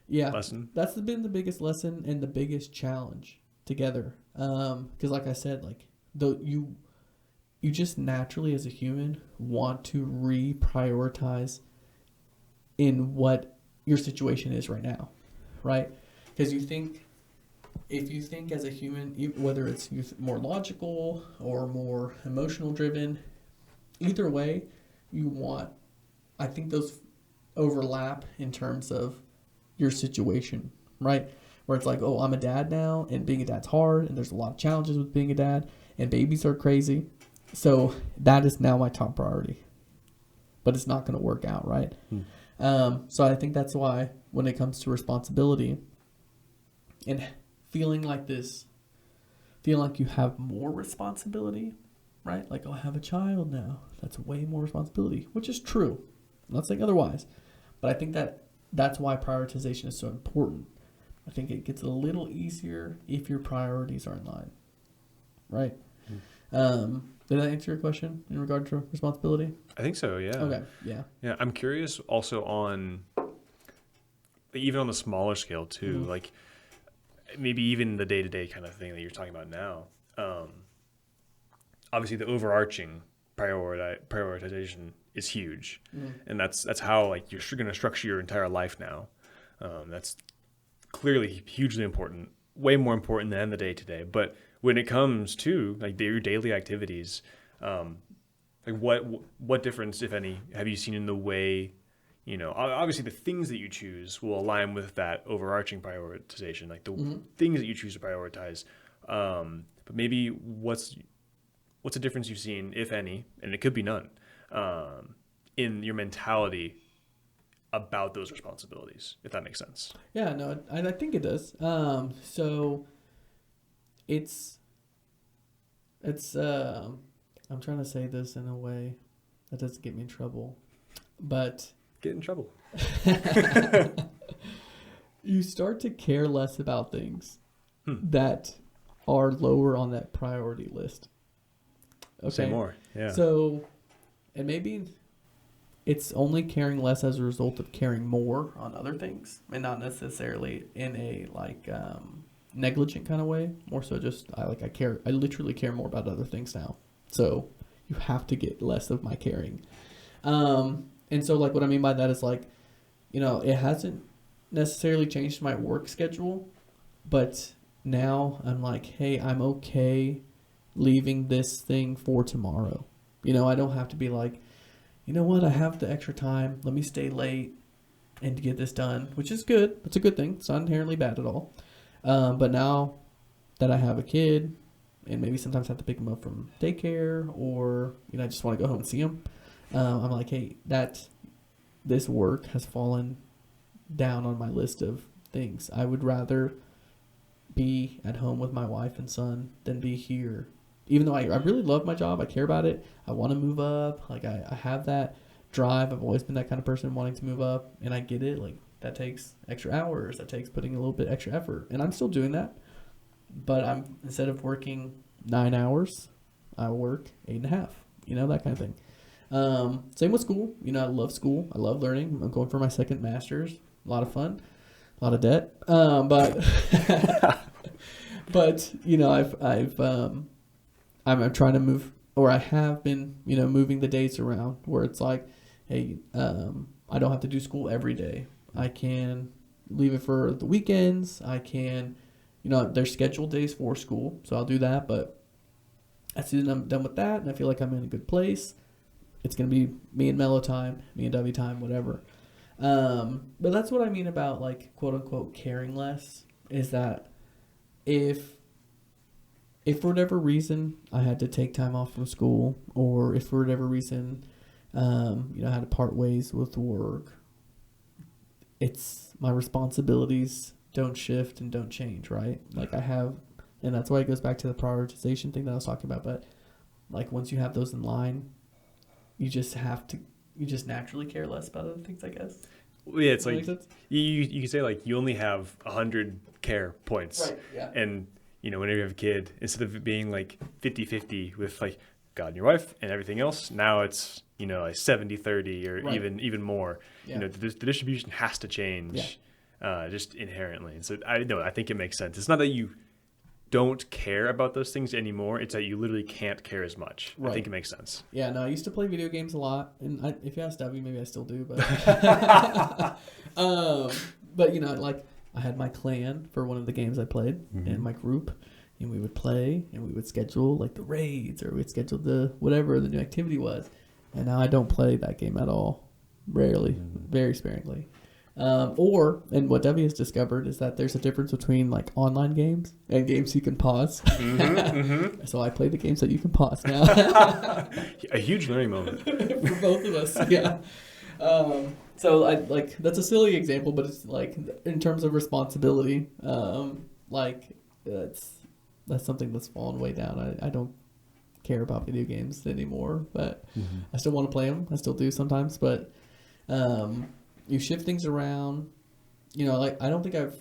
Speaker 1: lesson?
Speaker 2: That's been the biggest lesson and the biggest challenge together. Because like I said, like you just naturally as a human want to reprioritize in what your situation is right now, right? Because if you think as a human, whether it's more logical or more emotional driven, either way, I think those overlap in terms of your situation, right? Where it's like, oh, I'm a dad now, and being a dad's hard, and there's a lot of challenges with being a dad, and babies are crazy. So that is now my top priority. But it's not going to work out, right? So I think that's why when it comes to responsibility and feeling like you have more responsibility, right? Like, oh, I have a child now. That's way more responsibility, which is true. I'm not saying otherwise. But I think that's why prioritization is so important. I think it gets a little easier if your priorities are in line, right? Did that answer your question in regard to responsibility?
Speaker 1: I think so, yeah.
Speaker 2: Okay, yeah.
Speaker 1: Yeah, I'm curious also on, even on the smaller scale too, like maybe even the day-to-day kind of thing that you're talking about now. Obviously, the overarching prioritization is huge, and that's how like you're going to structure your entire life now. That's clearly hugely important, way more important than the day-to-day. But when it comes to like your daily activities, like what difference, if any, have you seen in the way, obviously the things that you choose will align with that overarching prioritization, like the things that you choose to prioritize. But maybe what's a difference you've seen, if any, and it could be none, in your mentality about those responsibilities, if that makes sense.
Speaker 2: Yeah, no, I think it does. So it's I'm trying to say this in a way that doesn't get me in trouble, but
Speaker 1: get in trouble.
Speaker 2: You start to care less about things that are lower on that priority list. Okay.
Speaker 1: Say more. Yeah.
Speaker 2: So, and maybe it's only caring less as a result of caring more on other things, and not necessarily in a negligent kind of way. More so, just I literally care more about other things now. So you have to get less of my caring. And so like what I mean by that is like, it hasn't necessarily changed my work schedule, but now I'm like, hey, I'm okay leaving this thing for tomorrow. I don't have to be like, you know what, I have the extra time, let me stay late and get this done, which is good. It's a good thing. It's not inherently bad at all. But now that I have a kid and maybe sometimes have to pick him up from daycare or, I just want to go home and see him, I'm like, hey, this work has fallen down on my list of things. I would rather be at home with my wife and son than be here. Even though I really love my job, I care about it. I want to move up. Like I have that drive. I've always been that kind of person wanting to move up, and I get it. Like that takes extra hours. That takes putting a little bit extra effort, and I'm still doing that. But instead of working 9 hours, I work 8.5. That kind of thing. Same with school. I love school. I love learning. I'm going for my second master's. A lot of fun, a lot of debt. But I'm trying to move, or I have been, moving the dates around where it's like, hey, I don't have to do school every day. I can leave it for the weekends. I can, there's scheduled days for school, so I'll do that. But as soon as I'm done with that and I feel like I'm in a good place, it's going to be me and Mello time, me and W time, whatever. But that's what I mean about like quote unquote caring less, is that if for whatever reason I had to take time off from school, or if for whatever reason, I had to part ways with work, it's my responsibilities don't shift and don't change, right? Like I have, and that's why it goes back to the prioritization thing that I was talking about. But like once you have those in line, you just naturally care less about other things, I guess.
Speaker 1: Well, yeah, it's like you can say like you only have 100 care points,
Speaker 2: right? Yeah.
Speaker 1: And whenever you have a kid, instead of it being like 50-50 with like God and your wife and everything else, now it's like 70-30 or
Speaker 2: right.
Speaker 1: even more.
Speaker 2: Yeah.
Speaker 1: The distribution has to change, just inherently. And so I think it makes sense. It's not that you don't care about those things anymore. It's that you literally can't care as much. Right. I think it makes sense.
Speaker 2: Yeah, no, I used to play video games a lot, and if you ask W, maybe I still do, but but like I had my clan for one of the games I played, and my group, and we would play, and we would schedule like the raids, or we'd schedule the whatever the new activity was, and now I don't play that game at all. Rarely, very sparingly. And what Debbie has discovered is that there's a difference between like online games and games you can pause. So I play the games that you can pause now.
Speaker 1: A huge learning moment
Speaker 2: for both of us. Yeah. So I like that's a silly example, but it's like in terms of responsibility, that's something that's fallen way down. I don't care about video games anymore, but I still want to play them. I still do sometimes, but you shift things around, like I don't think I've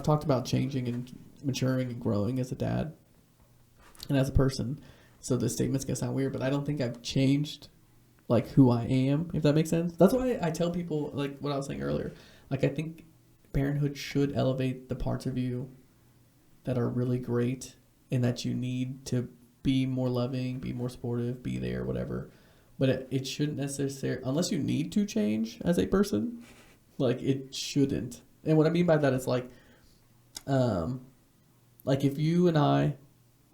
Speaker 2: talked about changing and maturing and growing as a dad and as a person. So the statement's going to sound weird, but I don't think I've changed like who I am, if that makes sense. That's why I tell people like what I was saying earlier. Like I think parenthood should elevate the parts of you that are really great and that you need to be more loving, be more supportive, be there, whatever. But it shouldn't necessarily, unless you need to change as a person, like it shouldn't. And what I mean by that is like if you and I,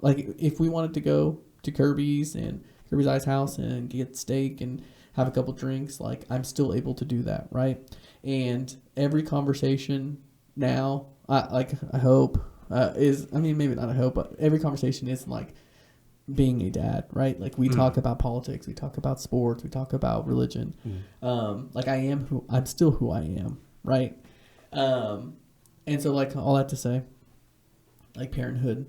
Speaker 2: like if we wanted to go to Kirby's Ice House and get steak and have a couple drinks, like I'm still able to do that, right? And every conversation now, I hope maybe not I hope, but every conversation is like being a dad, right? Like we talk about politics, we talk about sports, we talk about religion. Like I'm still who I am, right? And so like all that to say, like parenthood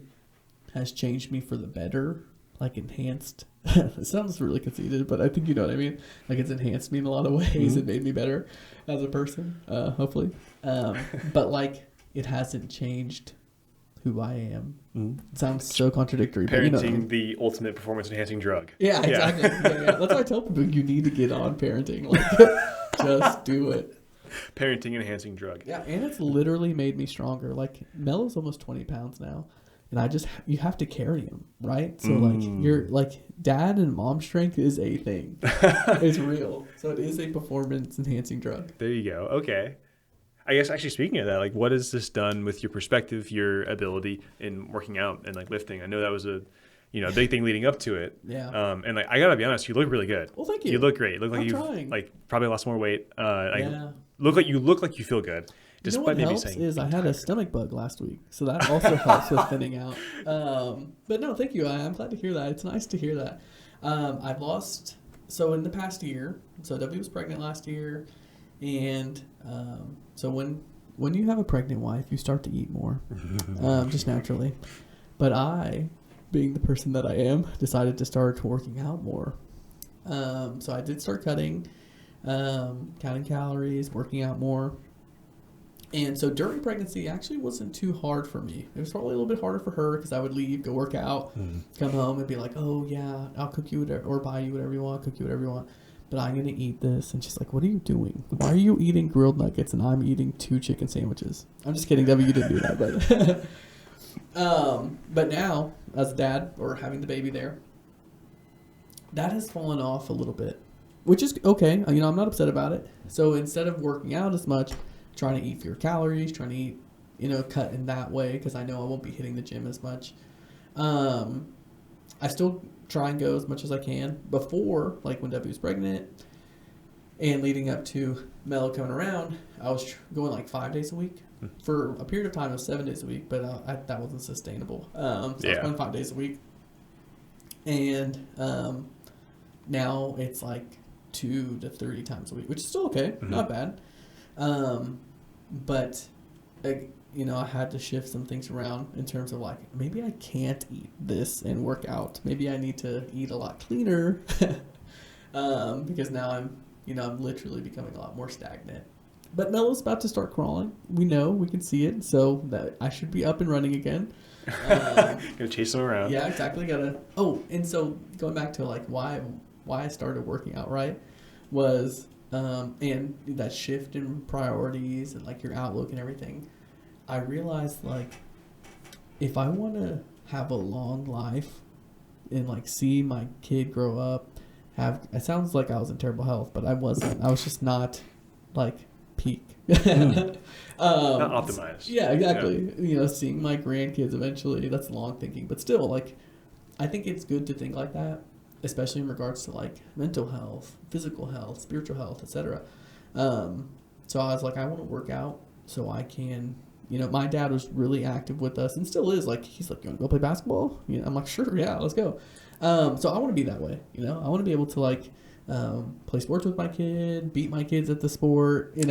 Speaker 2: has changed me for the better, like enhanced. It sounds really conceited, but I think you know what I mean. Like it's enhanced me in a lot of ways. It made me better as a person, hopefully. But like it hasn't changed who I am. It sounds so contradictory.
Speaker 1: Parenting,
Speaker 2: but you know what I mean.
Speaker 1: the ultimate performance-enhancing drug.
Speaker 2: Yeah, exactly. Yeah. That's why I tell people you need to get on parenting. Like, just do it.
Speaker 1: Parenting-enhancing drug.
Speaker 2: Yeah, and it's literally made me stronger. Like, Mello's almost 20 pounds now. And you have to carry him, right? So, like, you're, like, dad and mom strength is a thing. It's real. So, it is a performance-enhancing drug.
Speaker 1: There you go. Okay. I guess actually speaking of that, like what has this done with your perspective, your ability in working out and like lifting? I know that was a big thing leading up to it.
Speaker 2: Yeah.
Speaker 1: And like I gotta be honest, you look really good.
Speaker 2: Well, thank you.
Speaker 1: You look great. You look like
Speaker 2: I'm
Speaker 1: you've
Speaker 2: trying.
Speaker 1: like probably lost more weight.
Speaker 2: Yeah.
Speaker 1: Look like you feel good.
Speaker 2: What helps is I had a stomach bug last week, so that also helps with thinning out. But no, thank you. I'm glad to hear that. It's nice to hear that. I've lost. So in the past year, so W was pregnant last year. And so when you have a pregnant wife, you start to eat more, just naturally. But I, being the person that I am, decided to start working out more. So I did start counting calories, working out more. And so during pregnancy, it actually wasn't too hard for me. It was probably a little bit harder for her because I would leave, go work out, come home and be like, oh, yeah, I'll cook you whatever, or buy you whatever you want, cook you whatever you want. But I'm going to eat this. And she's like, what are you doing? Why are you eating grilled nuggets and I'm eating 2 chicken sandwiches? I'm just kidding, Debbie, you didn't do that. But now, as a dad or having the baby there, that has fallen off a little bit, which is okay. I'm not upset about it. So instead of working out as much, trying to eat fewer calories, trying to eat, cut in that way because I know I won't be hitting the gym as much. I still try and go as much as I can. Before, like when Debbie was pregnant and leading up to Mello coming around, I was going like 5 days a week. For a period of time, it was 7 days a week, but that wasn't sustainable. So I was going 5 days a week. And now it's like 2 to 3 times a week, which is still okay, not bad. But I had to shift some things around in terms of like, maybe I can't eat this and work out. Maybe I need to eat a lot cleaner, because now I'm literally becoming a lot more stagnant. But Mello's about to start crawling. We can see it, so that I should be up and running again.
Speaker 1: Gonna chase him around.
Speaker 2: Yeah, exactly. And so going back to like why I started working out, right, was and that shift in priorities and like your outlook and everything. I realized like if I want to have a long life and like see my kid grow up, it sounds like I was in terrible health, but I wasn't. I was just not like peak.
Speaker 1: Not optimized.
Speaker 2: Yeah, exactly. Yeah. Seeing my grandkids eventually, that's long thinking, but still, like, I think it's good to think like that, especially in regards to like mental health, physical health, spiritual health, etc. So I was like, I want to work out so I can, my dad was really active with us and still is. Like, he's like, you want to go play basketball? I'm like, sure, yeah, let's go. So I want to be that way. I want to be able to like play sports with my kid, beat my kids at the sport, make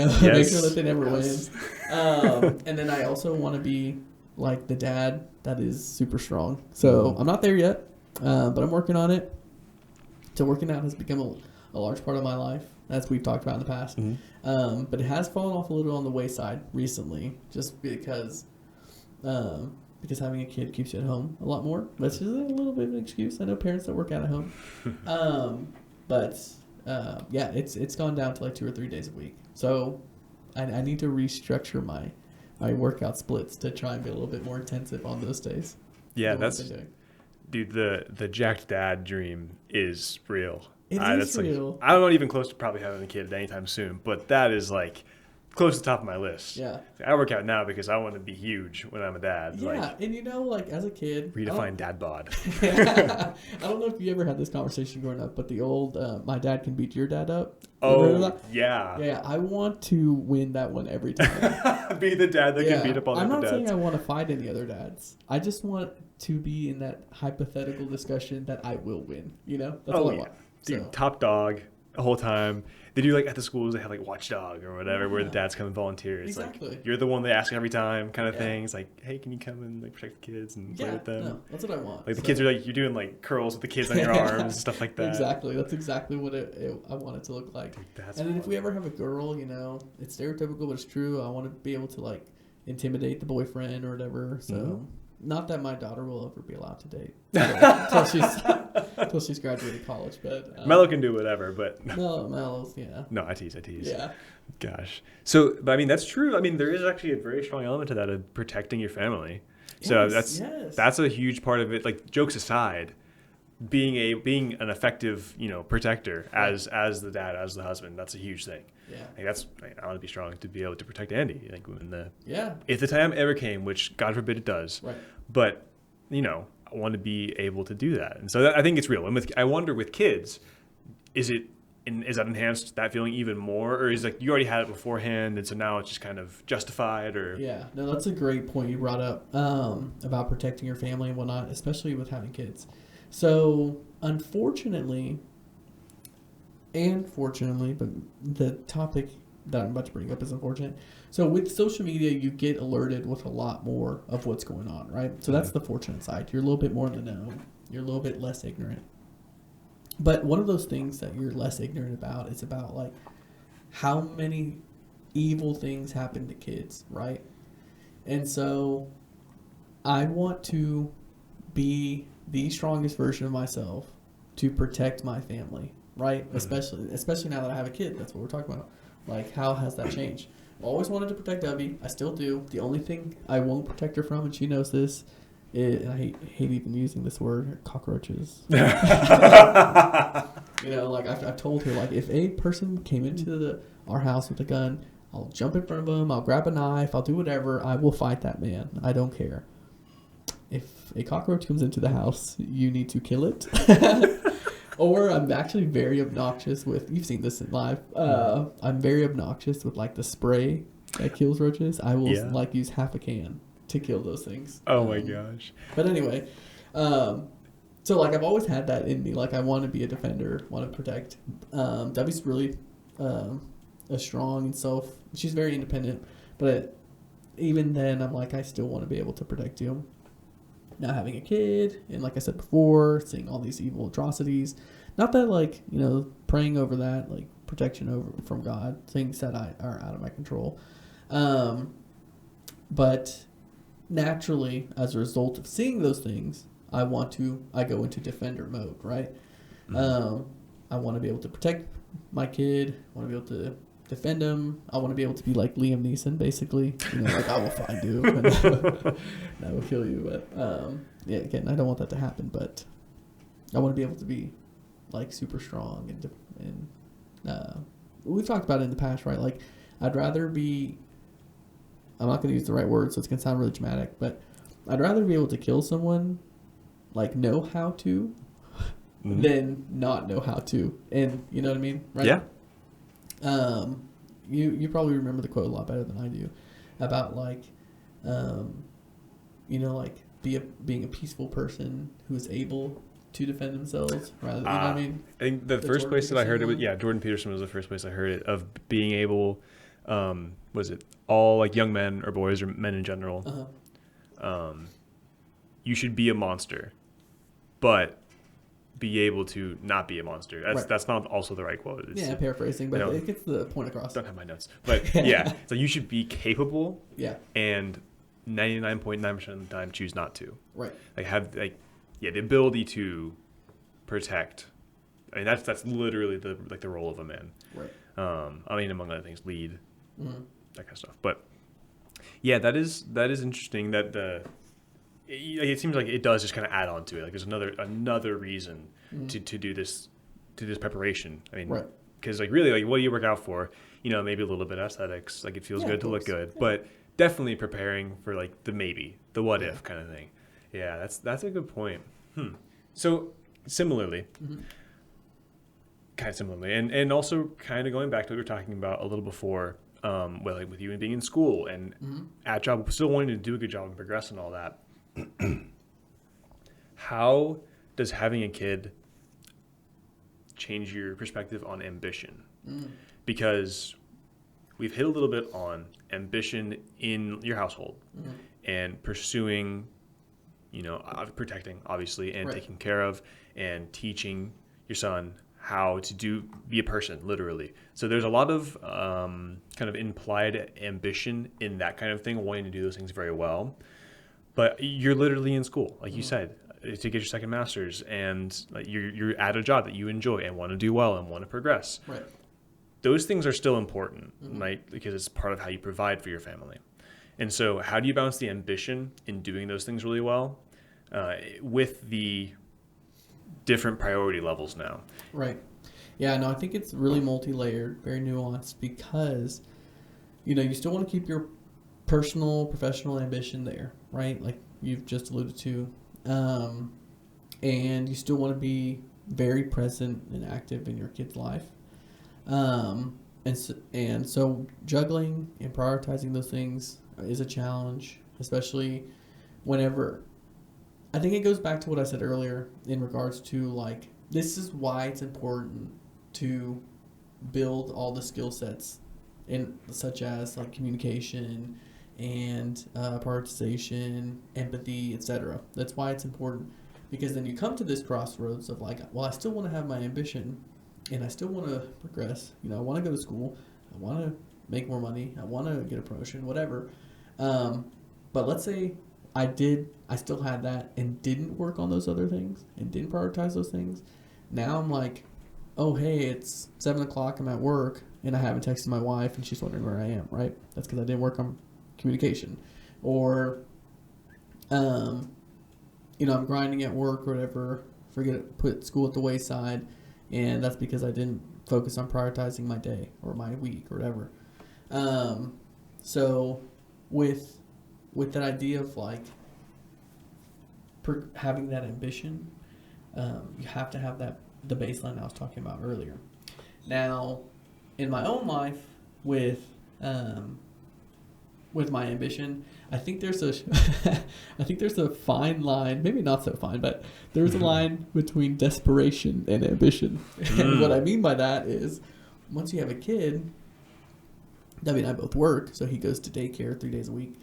Speaker 2: sure that they never win. And then I also want to be like the dad that is super strong. So I'm not there yet, but I'm working on it. So working out has become a large part of my life, as we've talked about in the past. But it has fallen off a little on the wayside recently, just because having a kid keeps you at home a lot more. Which is a little bit of an excuse. I know parents that work out at home. But it's gone down to like 2 or 3 days a week. So I need to restructure my workout splits to try and be a little bit more intensive on those days.
Speaker 1: Yeah, dude, the jacked dad dream is real.
Speaker 2: It is real.
Speaker 1: Like, I'm not even close to probably having a kid anytime soon, but that is like close to the top of my list.
Speaker 2: Yeah.
Speaker 1: I work out now because I want to be huge when I'm a dad.
Speaker 2: Yeah, like, and like as a kid,
Speaker 1: redefine dad bod.
Speaker 2: I don't know if you ever had this conversation growing up, but the old my dad can beat your dad up.
Speaker 1: Oh, yeah.
Speaker 2: Yeah, I want to win that one every time.
Speaker 1: Be the dad that can beat up all the other dads.
Speaker 2: I'm not saying I want to fight any other dads. I just want to be in that hypothetical discussion that I will win. That's all I want.
Speaker 1: Dude, top dog the whole time. They do like at the schools, they have like watchdog or whatever, where the dads come and volunteer. It's
Speaker 2: exactly.
Speaker 1: Like you're the one they ask every time kind of thing. It's like, hey, can you come and like protect the kids and play with them?
Speaker 2: No, that's what I want.
Speaker 1: Like the kids are like, you're doing like curls with the kids on your arms and stuff like that.
Speaker 2: Exactly. That's exactly what I want it to look like. Dude, and then if we ever have a girl, it's stereotypical, but it's true. I want to be able to like intimidate the boyfriend or whatever. So not that my daughter will ever be allowed to date until she's graduated college. But
Speaker 1: Mello can do whatever, but
Speaker 2: Mello's
Speaker 1: No, I tease.
Speaker 2: Yeah.
Speaker 1: Gosh. So, but I mean, that's true. I mean, there is actually a very strong element to that of protecting your family. So that's a huge part of it. Like, jokes aside, being an effective, protector as the dad, as the husband, that's a huge thing.
Speaker 2: Yeah.
Speaker 1: Like I want to be strong to be able to protect Andy. Like if the time ever came, which God forbid it does.
Speaker 2: Right.
Speaker 1: But I want to be able to do that, and so I think it's real. And I wonder with kids, is that enhanced that feeling even more, or is like you already had it beforehand, and so now it's just kind of justified? Or
Speaker 2: no, that's a great point you brought up about protecting your family and whatnot, especially with having kids. So unfortunately and fortunately, but the topic that I'm about to bring up is unfortunate. So with social media, you get alerted with a lot more of what's going on, right? So that's the fortunate side. You're a little bit more in the know. You're a little bit less ignorant. But one of those things that you're less ignorant about is about like how many evil things happen to kids, right? And so I want to be the strongest version of myself to protect my family, right? Especially now that I have a kid. That's what we're talking about. Like, how has that changed? I always wanted to protect Debbie. I still do. The only thing I won't protect her from, and she knows this, and I hate even using this word, are cockroaches. You know, like I've told her, like, if a person came into our house with a gun, I'll jump in front of them, I'll grab a knife, I'll do whatever, I will fight that man. I don't care. If a cockroach comes into the house, you need to kill it. Or I'm actually very obnoxious with, you've seen this in live, I'm very obnoxious with like the spray that kills roaches. I will like use half a can to kill those things.
Speaker 1: Oh my gosh.
Speaker 2: But anyway, so like I've always had that in me. Like I want to be a defender, want to protect. Debbie's really a strong and she's very independent. But even then, I'm like, I still want to be able to protect you. Not having a kid, and like I said before, seeing all these evil atrocities. Not that like, you know, praying over that, like protection from God, things that are out of my control. But naturally, as a result of seeing those things, I go into defender mode, right? I want to be able to protect my kid. I want to be able to defend him. I want to be able to be like Liam Neeson, basically. You know, like I will find you and I will kill you. But yeah, again, I don't want that to happen. But I want to be able to be like super strong and we've talked about it in the past, right? Like I'd rather be. I'm not going to use the right word, so it's going to sound really dramatic, but I'd rather be able to kill someone, like know how to, than not know how to. And you know what I mean, right?
Speaker 1: Yeah.
Speaker 2: You probably remember the quote a lot better than I do about like, you know, like being a peaceful person who is able to defend themselves rather. You know what I mean?
Speaker 1: I think the first place that I heard it was Jordan Peterson was the first place I heard it of being able. Was it all like young men or boys or men in general? You should be a monster, but be able to not be a monster. That's not also the right quote.
Speaker 2: It's paraphrasing, but it gets the point across.
Speaker 1: Don't have my notes, but yeah. So you should be capable.
Speaker 2: Yeah.
Speaker 1: And 99.9% of the time choose not to.
Speaker 2: Right.
Speaker 1: Like have the ability to protect. I mean that's literally the role of a man.
Speaker 2: Right.
Speaker 1: I mean, among other things, lead, that kind of stuff. But yeah, that is interesting. That it seems like it does just kind of add on to it. Like there's another reason to do this preparation. I mean, because like really, like what do you work out for? You know, maybe a little bit of aesthetics. Like it feels good to look good, but definitely preparing for like the what if kind of thing. Yeah, that's a good point. So similarly. Kind of similarly, and also kind of going back to what we were talking about a little before, like with you being in school and at job, still wanting to do a good job and progress and all that. How does having a kid change your perspective on ambition? Because we've hit a little bit on ambition in your household and pursuing, you know, protecting obviously and taking care of and teaching your son how to be a person, literally. So there's a lot of kind of implied ambition in that kind of thing, wanting to do those things very well. But you're literally in school, like you said, to get your second master's, and like you're at a job that you enjoy and want to do well and want to progress.
Speaker 2: Right.
Speaker 1: Those things are still important, right? Because it's part of how you provide for your family. And so how do you balance the ambition in doing those things really well with the different priority levels now?
Speaker 2: Right. Yeah, no, I think it's really multi-layered, very nuanced, because, you know, you still want to keep your personal, professional ambition there, right? Like you've just alluded to. And you still want to be very present and active in your kid's life. And so juggling and prioritizing those things is a challenge, especially whenever... I think it goes back to what I said earlier in regards to, like, this is why it's important to build all the skill sets in such as like communication and prioritization, empathy, etc. That's why it's important, because then you come to this crossroads of like, well, I still want to have my ambition, and I still want to progress. I want to go to school. I want to make more money. I want to get a promotion, whatever. But let's say I still had that and didn't work on those other things and didn't prioritize those things. Now I'm like, oh, hey, it's 7 o'clock. I'm at work and I haven't texted my wife and she's wondering where I am, right? That's because I didn't work on communication. Or, I'm grinding at work or whatever, put school at the wayside, and that's because I didn't focus on prioritizing my day or my week or whatever. So with that idea of like having that ambition, you have to have the baseline I was talking about earlier. Now, in my own life, with my ambition, I think there's a fine line, maybe not so fine, but there's a line between desperation and ambition. And what I mean by that is, once you have a kid, Debbie and I both work, so he goes to daycare 3 days a week.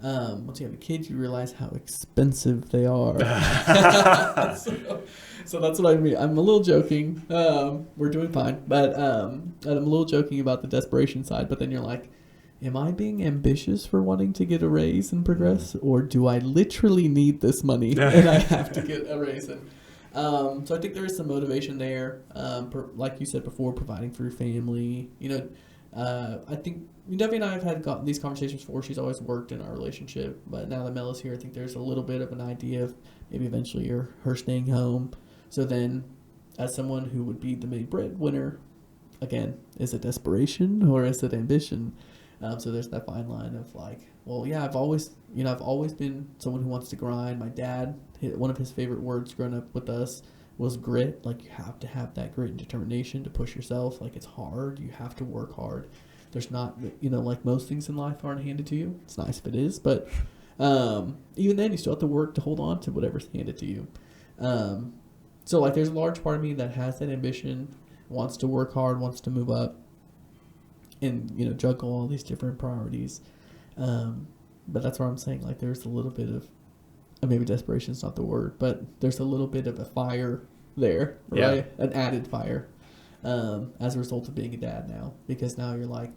Speaker 2: Once you have a kid, you realize how expensive they are. So that's what I mean. I'm a little joking. We're doing fine, but I'm a little joking about the desperation side. But then you're like, am I being ambitious for wanting to get a raise and progress, or do I literally need this money and I have to get a raise? And so I think there is some motivation there. Like you said before, providing for your family. I think Debbie and I have had these conversations before. She's always worked in our relationship, but now that Mel is here, I think there's a little bit of an idea of maybe eventually her staying home. So then, as someone who would be the main breadwinner, again, is it desperation or is it ambition? So there's that fine line of like, well, yeah, I've always been someone who wants to grind. My dad, one of his favorite words growing up with us was grit. Like, you have to have that grit and determination to push yourself. Like, it's hard. You have to work hard. There's not, like most things in life aren't handed to you. It's nice if it is, but even then, you still have to work to hold on to whatever's handed to you. So like, there's a large part of me that has that ambition, wants to work hard, wants to move up, and juggle all these different priorities. But that's where I'm saying, like, there's a little bit of, maybe desperation is not the word, but there's a little bit of a fire there, right? Yeah. An added fire, as a result of being a dad now, because now you're like,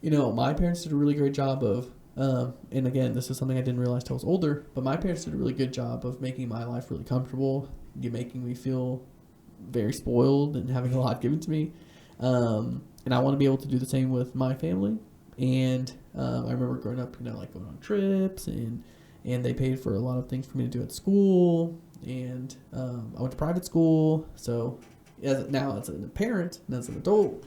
Speaker 2: my parents did a really great job of, and again, this is something I didn't realize till I was older, but my parents did a really good job of making my life really comfortable. You're making me feel very spoiled and having a lot given to me. And I want to be able to do the same with my family. And I remember growing up, like going on trips, and they paid for a lot of things for me to do at school. And I went to private school. So now as a parent and as an adult,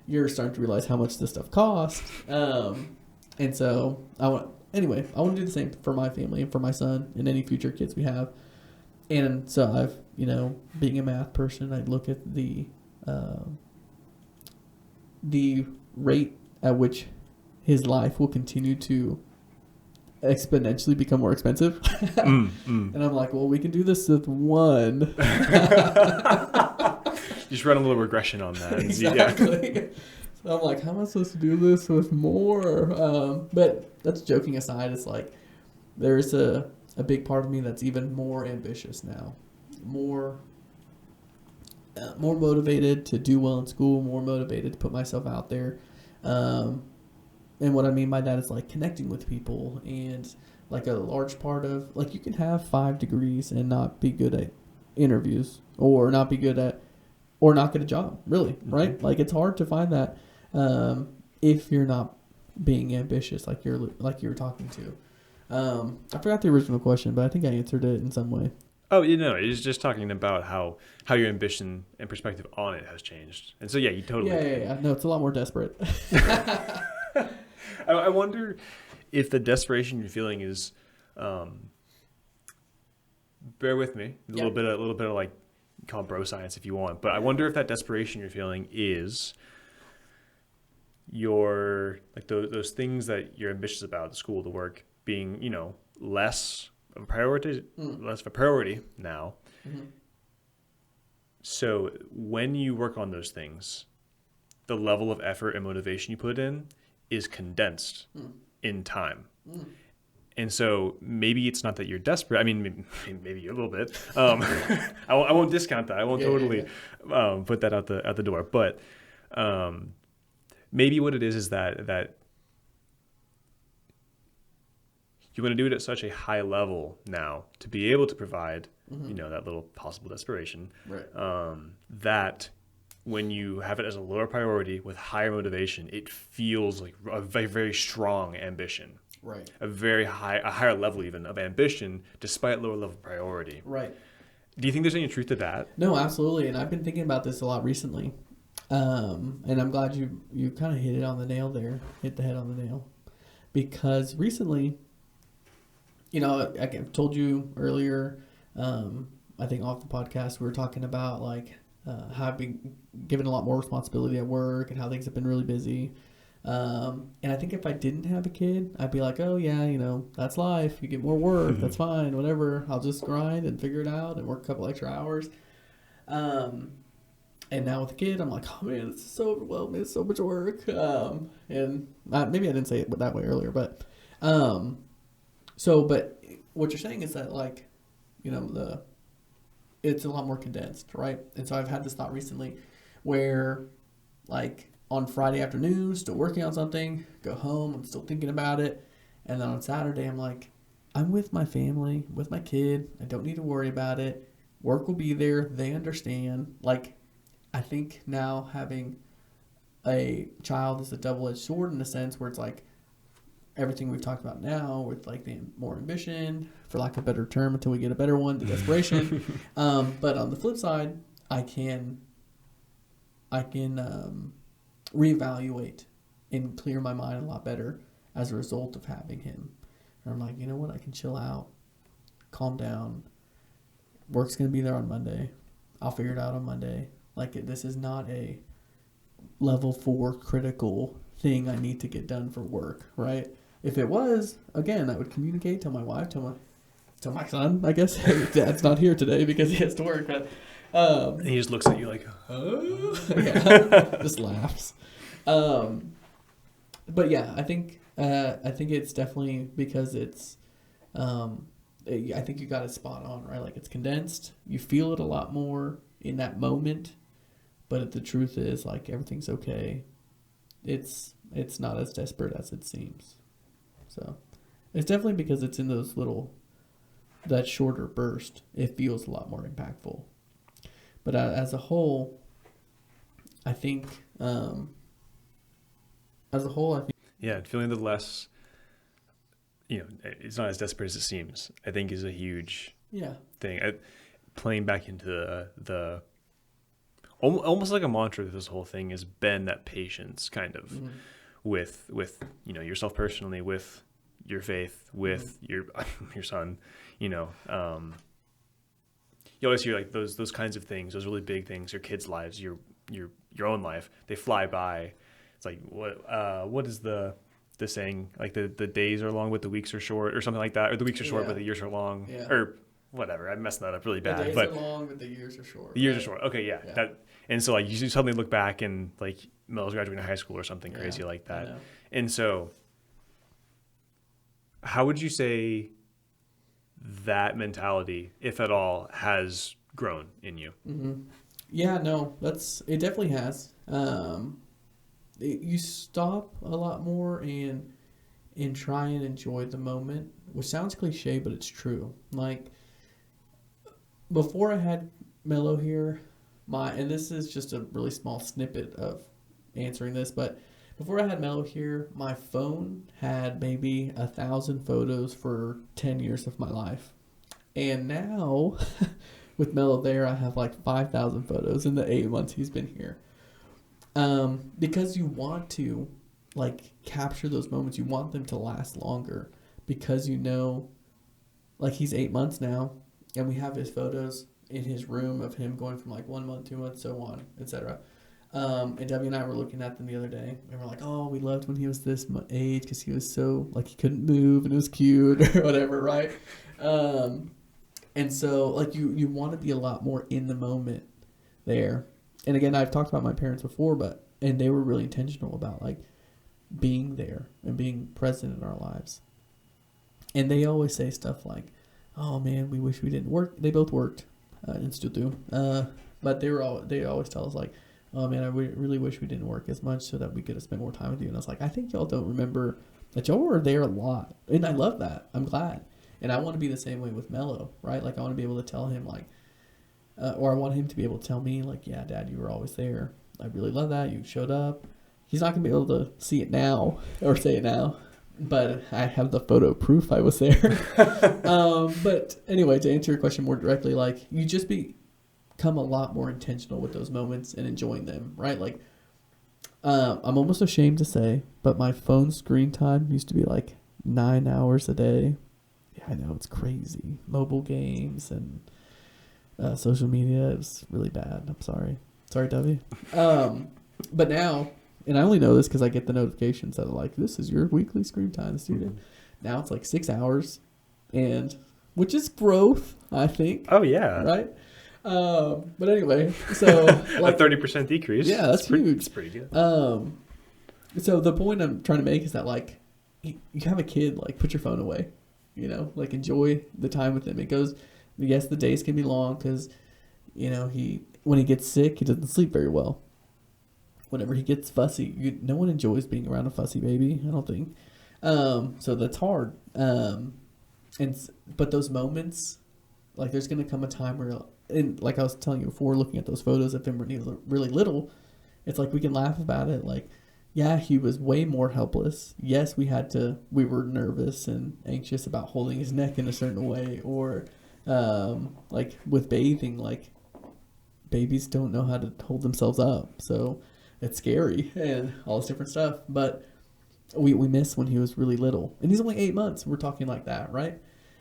Speaker 2: you're starting to realize how much this stuff costs. And so I want to do the same for my family and for my son and any future kids we have. And so I've, being a math person, I look at the rate at which his life will continue to exponentially become more expensive. And I'm like, well, we can do this with one.
Speaker 1: Just run a little regression on that.
Speaker 2: Exactly. Yeah. So I'm like, how am I supposed to do this with more? But that's joking aside. It's like, there's a big part of me that's even more ambitious now. More motivated to do well in school, more motivated to put myself out there. And what I mean by that is like connecting with people, and like a large part of, like, you can have 5 degrees and not be good at interviews, or not be good at, or not get a job, really, right? Mm-hmm. Like, it's hard to find that if you're not being ambitious, like you were talking to. I forgot the original question, but I think I answered it in some way.
Speaker 1: Oh, it's just talking about how your ambition and perspective on it has changed. And so, yeah, you totally...
Speaker 2: Yeah. No, it's a lot more desperate.
Speaker 1: I wonder if the desperation you're feeling is... bear with me. A little bit of like, call it bro science if you want. But I wonder if that desperation you're feeling is your... like those things that you're ambitious about, the school, the work, being, less of a priority now. Mm-hmm. So when you work on those things, the level of effort and motivation you put in is condensed in time. And so maybe it's not that you're desperate. I mean, maybe a little bit. I won't discount that. I won't totally put that out the door. But maybe what it is that you want to do it at such a high level now to be able to provide, that little possible desperation.
Speaker 2: Right.
Speaker 1: That when you have it as a lower priority with higher motivation, it feels like a very, very strong ambition.
Speaker 2: Right.
Speaker 1: A higher level even of ambition despite lower level priority.
Speaker 2: Right.
Speaker 1: Do you think there's any truth to that?
Speaker 2: No, absolutely. And I've been thinking about this a lot recently. And I'm glad you kind of hit it on the nail there, hit the head on the nail. Because recently, I told you earlier, I think off the podcast, we were talking about like how I've been given a lot more responsibility at work and how things have been really busy. And I think if I didn't have a kid, I'd be like, oh yeah, that's life. You get more work. That's fine. Whatever. I'll just grind and figure it out and work a couple extra hours. And now with a kid, I'm like, oh man, it's so overwhelming. It's so much work. And maybe I didn't say it that way earlier, but, but what you're saying is that like, it's a lot more condensed, right? And so I've had this thought recently where like, on Friday afternoon, still working on something, go home, I'm still thinking about it. And then on Saturday, I'm like, I'm with my family, with my kid. I don't need to worry about it. Work will be there. They understand. Like, I think now having a child is a double-edged sword in a sense where it's like everything we've talked about now with like the more ambition, for lack of a better term, until we get a better one, the desperation. But on the flip side, I can reevaluate and clear my mind a lot better as a result of having him. And I'm like, you know what? I can chill out, calm down. Work's going to be there on Monday. I'll figure it out on Monday. Like, this is not a level 4 critical thing I need to get done for work, right? If it was, again, I would communicate, tell my wife, tell my son, I guess. Dad's not here today because he has to work. But,
Speaker 1: and he just looks at you like, oh.
Speaker 2: Yeah, just laughs. But yeah, I think it's definitely because it's, I think you got it spot on, right? Like it's condensed. You feel it a lot more in that moment, but the truth is like everything's okay. It's not as desperate as it seems. So it's definitely because it's in that shorter burst. It feels a lot more impactful. But as a whole, I think,
Speaker 1: yeah, feeling the less, it's not as desperate as it seems, I think is a huge thing. Playing back into the almost like a mantra of this whole thing has been that patience kind of with yourself personally, with your faith, with your son, you always hear like those kinds of things, those really big things, your kids' lives, your own life, they fly by. It's like what is the saying? Like the days are long but the weeks are short, or something like that, or the weeks are short but the years are long, or whatever. I'm messing that up really bad.
Speaker 2: The days
Speaker 1: are
Speaker 2: long but the years are short.
Speaker 1: The years are short. Okay, yeah. That, and so like you suddenly look back and like Mel's graduating high school or something crazy like that. And so, how would you say that mentality, if at all, has grown in you?
Speaker 2: Mm-hmm. Yeah, no, it definitely has. You stop a lot more and try and enjoy the moment, which sounds cliche, but it's true. Like, before I had Mello here, and this is just a really small snippet of answering this, but before I had Mello here, my phone had maybe 1,000 photos for 10 years of my life. And now, with Mello there, I have like 5,000 photos in the 8 months he's been here. Because you want to like capture those moments, you want them to last longer, because like he's 8 months now, and we have his photos in his room of him going from like 1 month, 2 months, so on, etc. And Debbie and I were looking at them the other day, and we're like, oh, we loved when he was this age because he was so like he couldn't move and it was cute or whatever, right? And so like you want to be a lot more in the moment there. And again, I've talked about my parents before, but and they were really intentional about like being there and being present in our lives. And they always say stuff like, "Oh man, we wish we didn't work." They both worked, and still do. But they always tell us like, "Oh man, I really wish we didn't work as much so that we could have spent more time with you." And I was like, I think y'all don't remember that y'all were there a lot, and I love that. I'm glad, and I want to be the same way with Mello, right? Like I want to be able to tell him like, or I want him to be able to tell me like, "Yeah, Dad, you were always there. I really love that. You showed up." He's not gonna be able to see it now or say it now, but I have the photo proof I was there. But anyway, to answer your question more directly, like you just become a lot more intentional with those moments and enjoying them, right? Like I'm almost ashamed to say, but my phone screen time used to be like 9 hours a day. Yeah, I know, it's crazy. Mobile games and social media is really bad. I'm sorry. Sorry, Debbie. But now, and I only know this because I get the notifications that are like, "This is your weekly screen time, student." Now it's like 6 hours, and which is growth, I think.
Speaker 1: Oh yeah.
Speaker 2: Right. But anyway, so like
Speaker 1: a 30% decrease.
Speaker 2: Yeah, that's huge.
Speaker 1: It's pretty good.
Speaker 2: So the point I'm trying to make is that like you have a kid, like put your phone away, like enjoy the time with him. It goes, yes, the days can be long because, when he gets sick, he doesn't sleep very well. Whenever he gets fussy, no one enjoys being around a fussy baby, I don't think. So that's hard. But those moments, like there's going to come a time where, and like I was telling you before, looking at those photos of him when he was really little, it's like we can laugh about it. Like, yeah, he was way more helpless. Yes, we were nervous and anxious about holding his neck in a certain way, or like with bathing, like babies don't know how to hold themselves up. So it's scary and all this different stuff. But we miss when he was really little. And he's only 8 months. We're talking like that, right?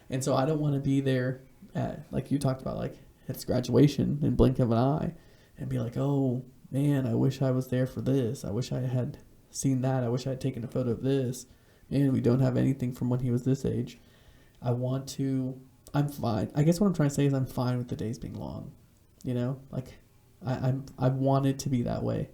Speaker 2: And so I don't want to be there at, like you talked about, like at his graduation in blink of an eye and be like, "Oh, man, I wish I was there for this. I wish I had seen that. I wish I had taken a photo of this. Man, we don't have anything from when he was this age." I'm fine. I guess what I'm trying to say is I'm fine with the days being long. Like I want it to be that way.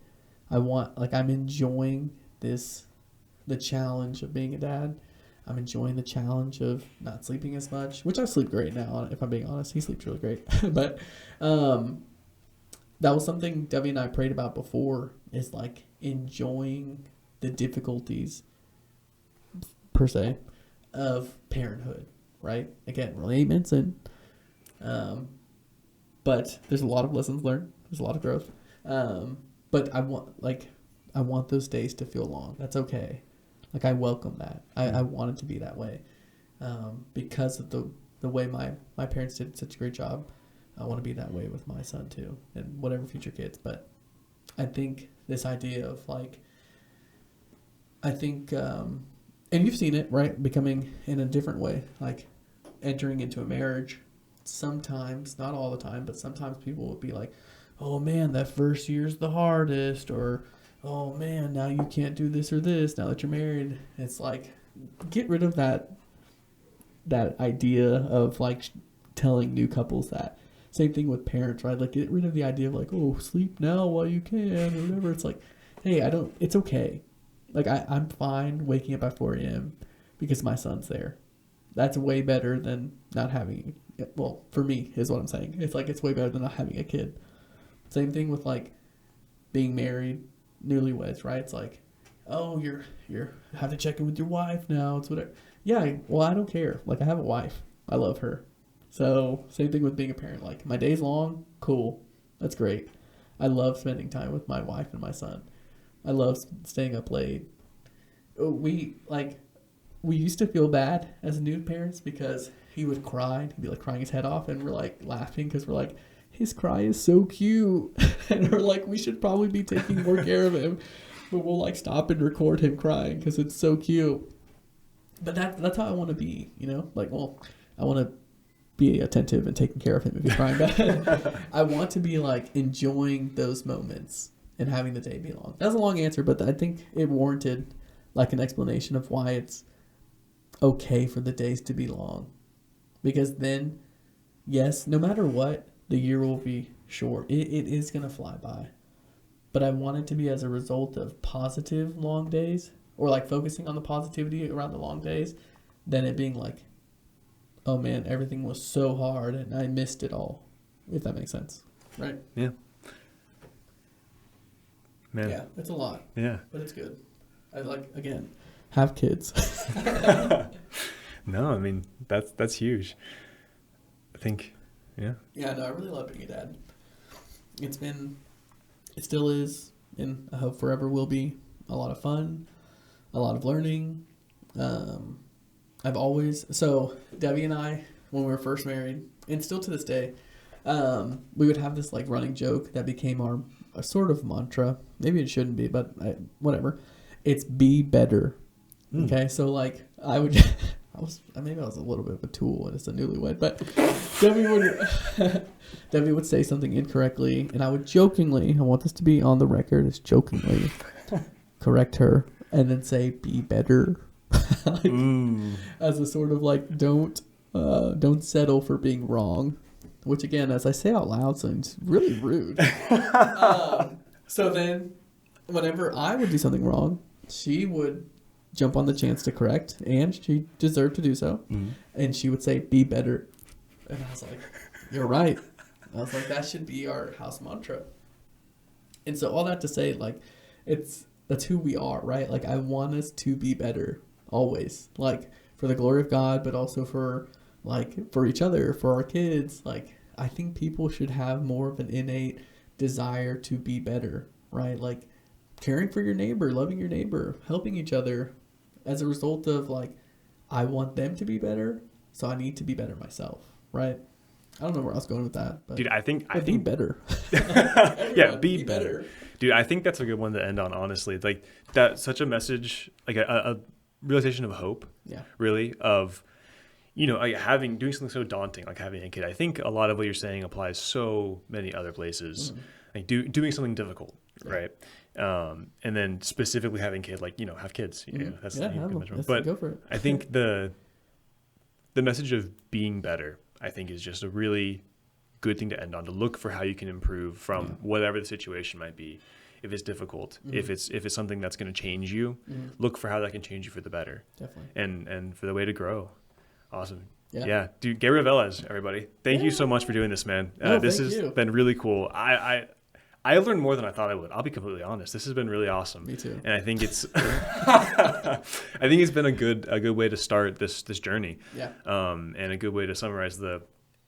Speaker 2: I'm enjoying the challenge of being a dad. I'm enjoying the challenge of not sleeping as much, which I sleep great now, if I'm being honest. He sleeps really great. But that was something Debbie and I prayed about before, is like enjoying the difficulties, per se, of parenthood, right? Again, we're only 8 months in. But there's a lot of lessons learned. There's a lot of growth. But I want those days to feel long. That's okay. Like I welcome that. I want it to be that way. Because of the way my parents did such a great job. I want to be that way with my son too, and whatever future kids. But I think this idea of and you've seen it, right? Becoming in a different way, like entering into a marriage. Sometimes, not all the time, but sometimes people will be like, "Oh man, that first year's the hardest," or, "Oh man, now you can't do this or this now that you're married." It's like, get rid of that idea of like telling new couples that. Same thing with parents, right? Like, get rid of the idea of like, "Oh, sleep now while you can," or whatever. It's like, hey, it's okay. Like I'm fine waking up at 4 a.m. because my son's there. That's way better than not having. Well, for me is what I'm saying. It's like it's way better than not having a kid. Same thing with like being married, newlyweds, right? It's like, "Oh, you're have to check in with your wife now." It's whatever. Yeah, well, I don't care. Like I have a wife. I love her. So same thing with being a parent. Like my day's long, cool. That's great. I love spending time with my wife and my son. I love staying up late. We used to feel bad as new parents because he would cry. He'd be like crying his head off, and we're like laughing because we're like, his cry is so cute. And we're like, we should probably be taking more care of him. But we'll like stop and record him crying because it's so cute. But that's how I want to be, Like, well, I want to be attentive and taking care of him if he's crying bad. I want to be like enjoying those moments and having the day be long. That's a long answer, but I think it warranted like an explanation of why it's okay for the days to be long. Because then, yes, no matter what, the year will be short. It is going to fly by. but I want it to be as a result of positive long days, or like focusing on the positivity around the long days, than it being like, oh man, everything was so hard and I missed it all, if that makes sense. Right?
Speaker 1: Yeah. Man.
Speaker 2: Yeah, it's a lot.
Speaker 1: Yeah.
Speaker 2: But it's good. I like, again, have kids.
Speaker 1: No, I mean, that's huge. I think, yeah.
Speaker 2: Yeah, no, I really love being a dad. It still is, and I hope forever will be, a lot of fun, a lot of learning. So Debbie and I, when we were first married, and still to this day, we would have this like running joke that became our sort of mantra. Maybe it shouldn't be, but whatever. It's be better. Okay, so like maybe I was a little bit of a tool and it's a newlywed, but Debbie would say something incorrectly, and I would jokingly, I want this to be on the record, as jokingly correct her, and then say be better, like, as a sort of like don't settle for being wrong, which again, as I say out loud, sounds really rude. So then, whenever I would do something wrong, she would jump on the chance to correct, and she deserved to do so. And she would say, be better. And I was like, you're right. I was like, that should be our house mantra. And so all that to say, like, that's who we are, right? Like, I want us to be better always, like, for the glory of God, but also for each other, for our kids. Like, I think people should have more of an innate desire to be better, right? Like, caring for your neighbor, loving your neighbor, helping each other, as a result of like, I want them to be better, so I need to be better myself, right? I don't know where I was going with that, but
Speaker 1: dude, I think
Speaker 2: be better.
Speaker 1: Yeah, be better. Dude, I think that's a good one to end on, honestly. It's like, that's such a message, like a realization of hope.
Speaker 2: Yeah.
Speaker 1: Really, of, like doing something so daunting, like having a kid. I think a lot of what you're saying applies so many other places. Like doing something difficult, right? And then specifically having kids, like, have kids. That's but
Speaker 2: go for it.
Speaker 1: I think the message of being better, I think, is just a really good thing to end on, to look for how you can improve from whatever the situation might be. If it's difficult, if it's something that's going to change you, look for how that can change you for the better.
Speaker 2: Definitely.
Speaker 1: And for the way to grow. Awesome.
Speaker 2: Yeah.
Speaker 1: Dude, Gabe Velez, everybody. Thank you so much for doing this, man. This has been really cool. I learned more than I thought I would. I'll be completely honest. This has been really awesome.
Speaker 2: Me too.
Speaker 1: And I think it's been a good way to start this journey. Yeah. And a good way to summarize the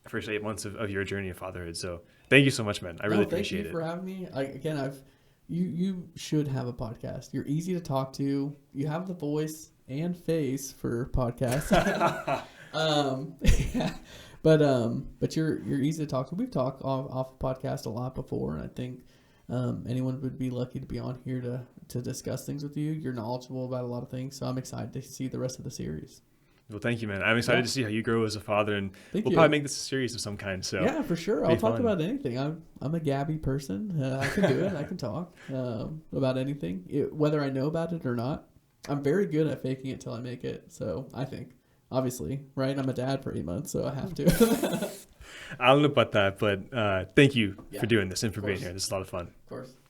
Speaker 1: first 8 months of your journey of fatherhood. So thank you so much, man. I really appreciate it.
Speaker 2: Thank you for having me. You should have a podcast. You're easy to talk to. You have the voice and face for podcasts. Yeah. But you're easy to talk to. We've talked off podcast a lot before, and I think anyone would be lucky to be on here to discuss things with you. You're knowledgeable about a lot of things, so I'm excited to see the rest of the series.
Speaker 1: Well, thank you, man. I'm excited to see how you grow as a father, and we'll probably make this a series of some kind. So
Speaker 2: yeah, for sure. I'll talk about anything. I'm a gabby person. I can do it. I can talk about anything, whether I know about it or not. I'm very good at faking it till I make it. So I think, obviously, right? I'm a dad for 8 months, so I have to.
Speaker 1: I don't know about that, but thank you for doing this and for being here. This is a lot of fun.
Speaker 2: Of course.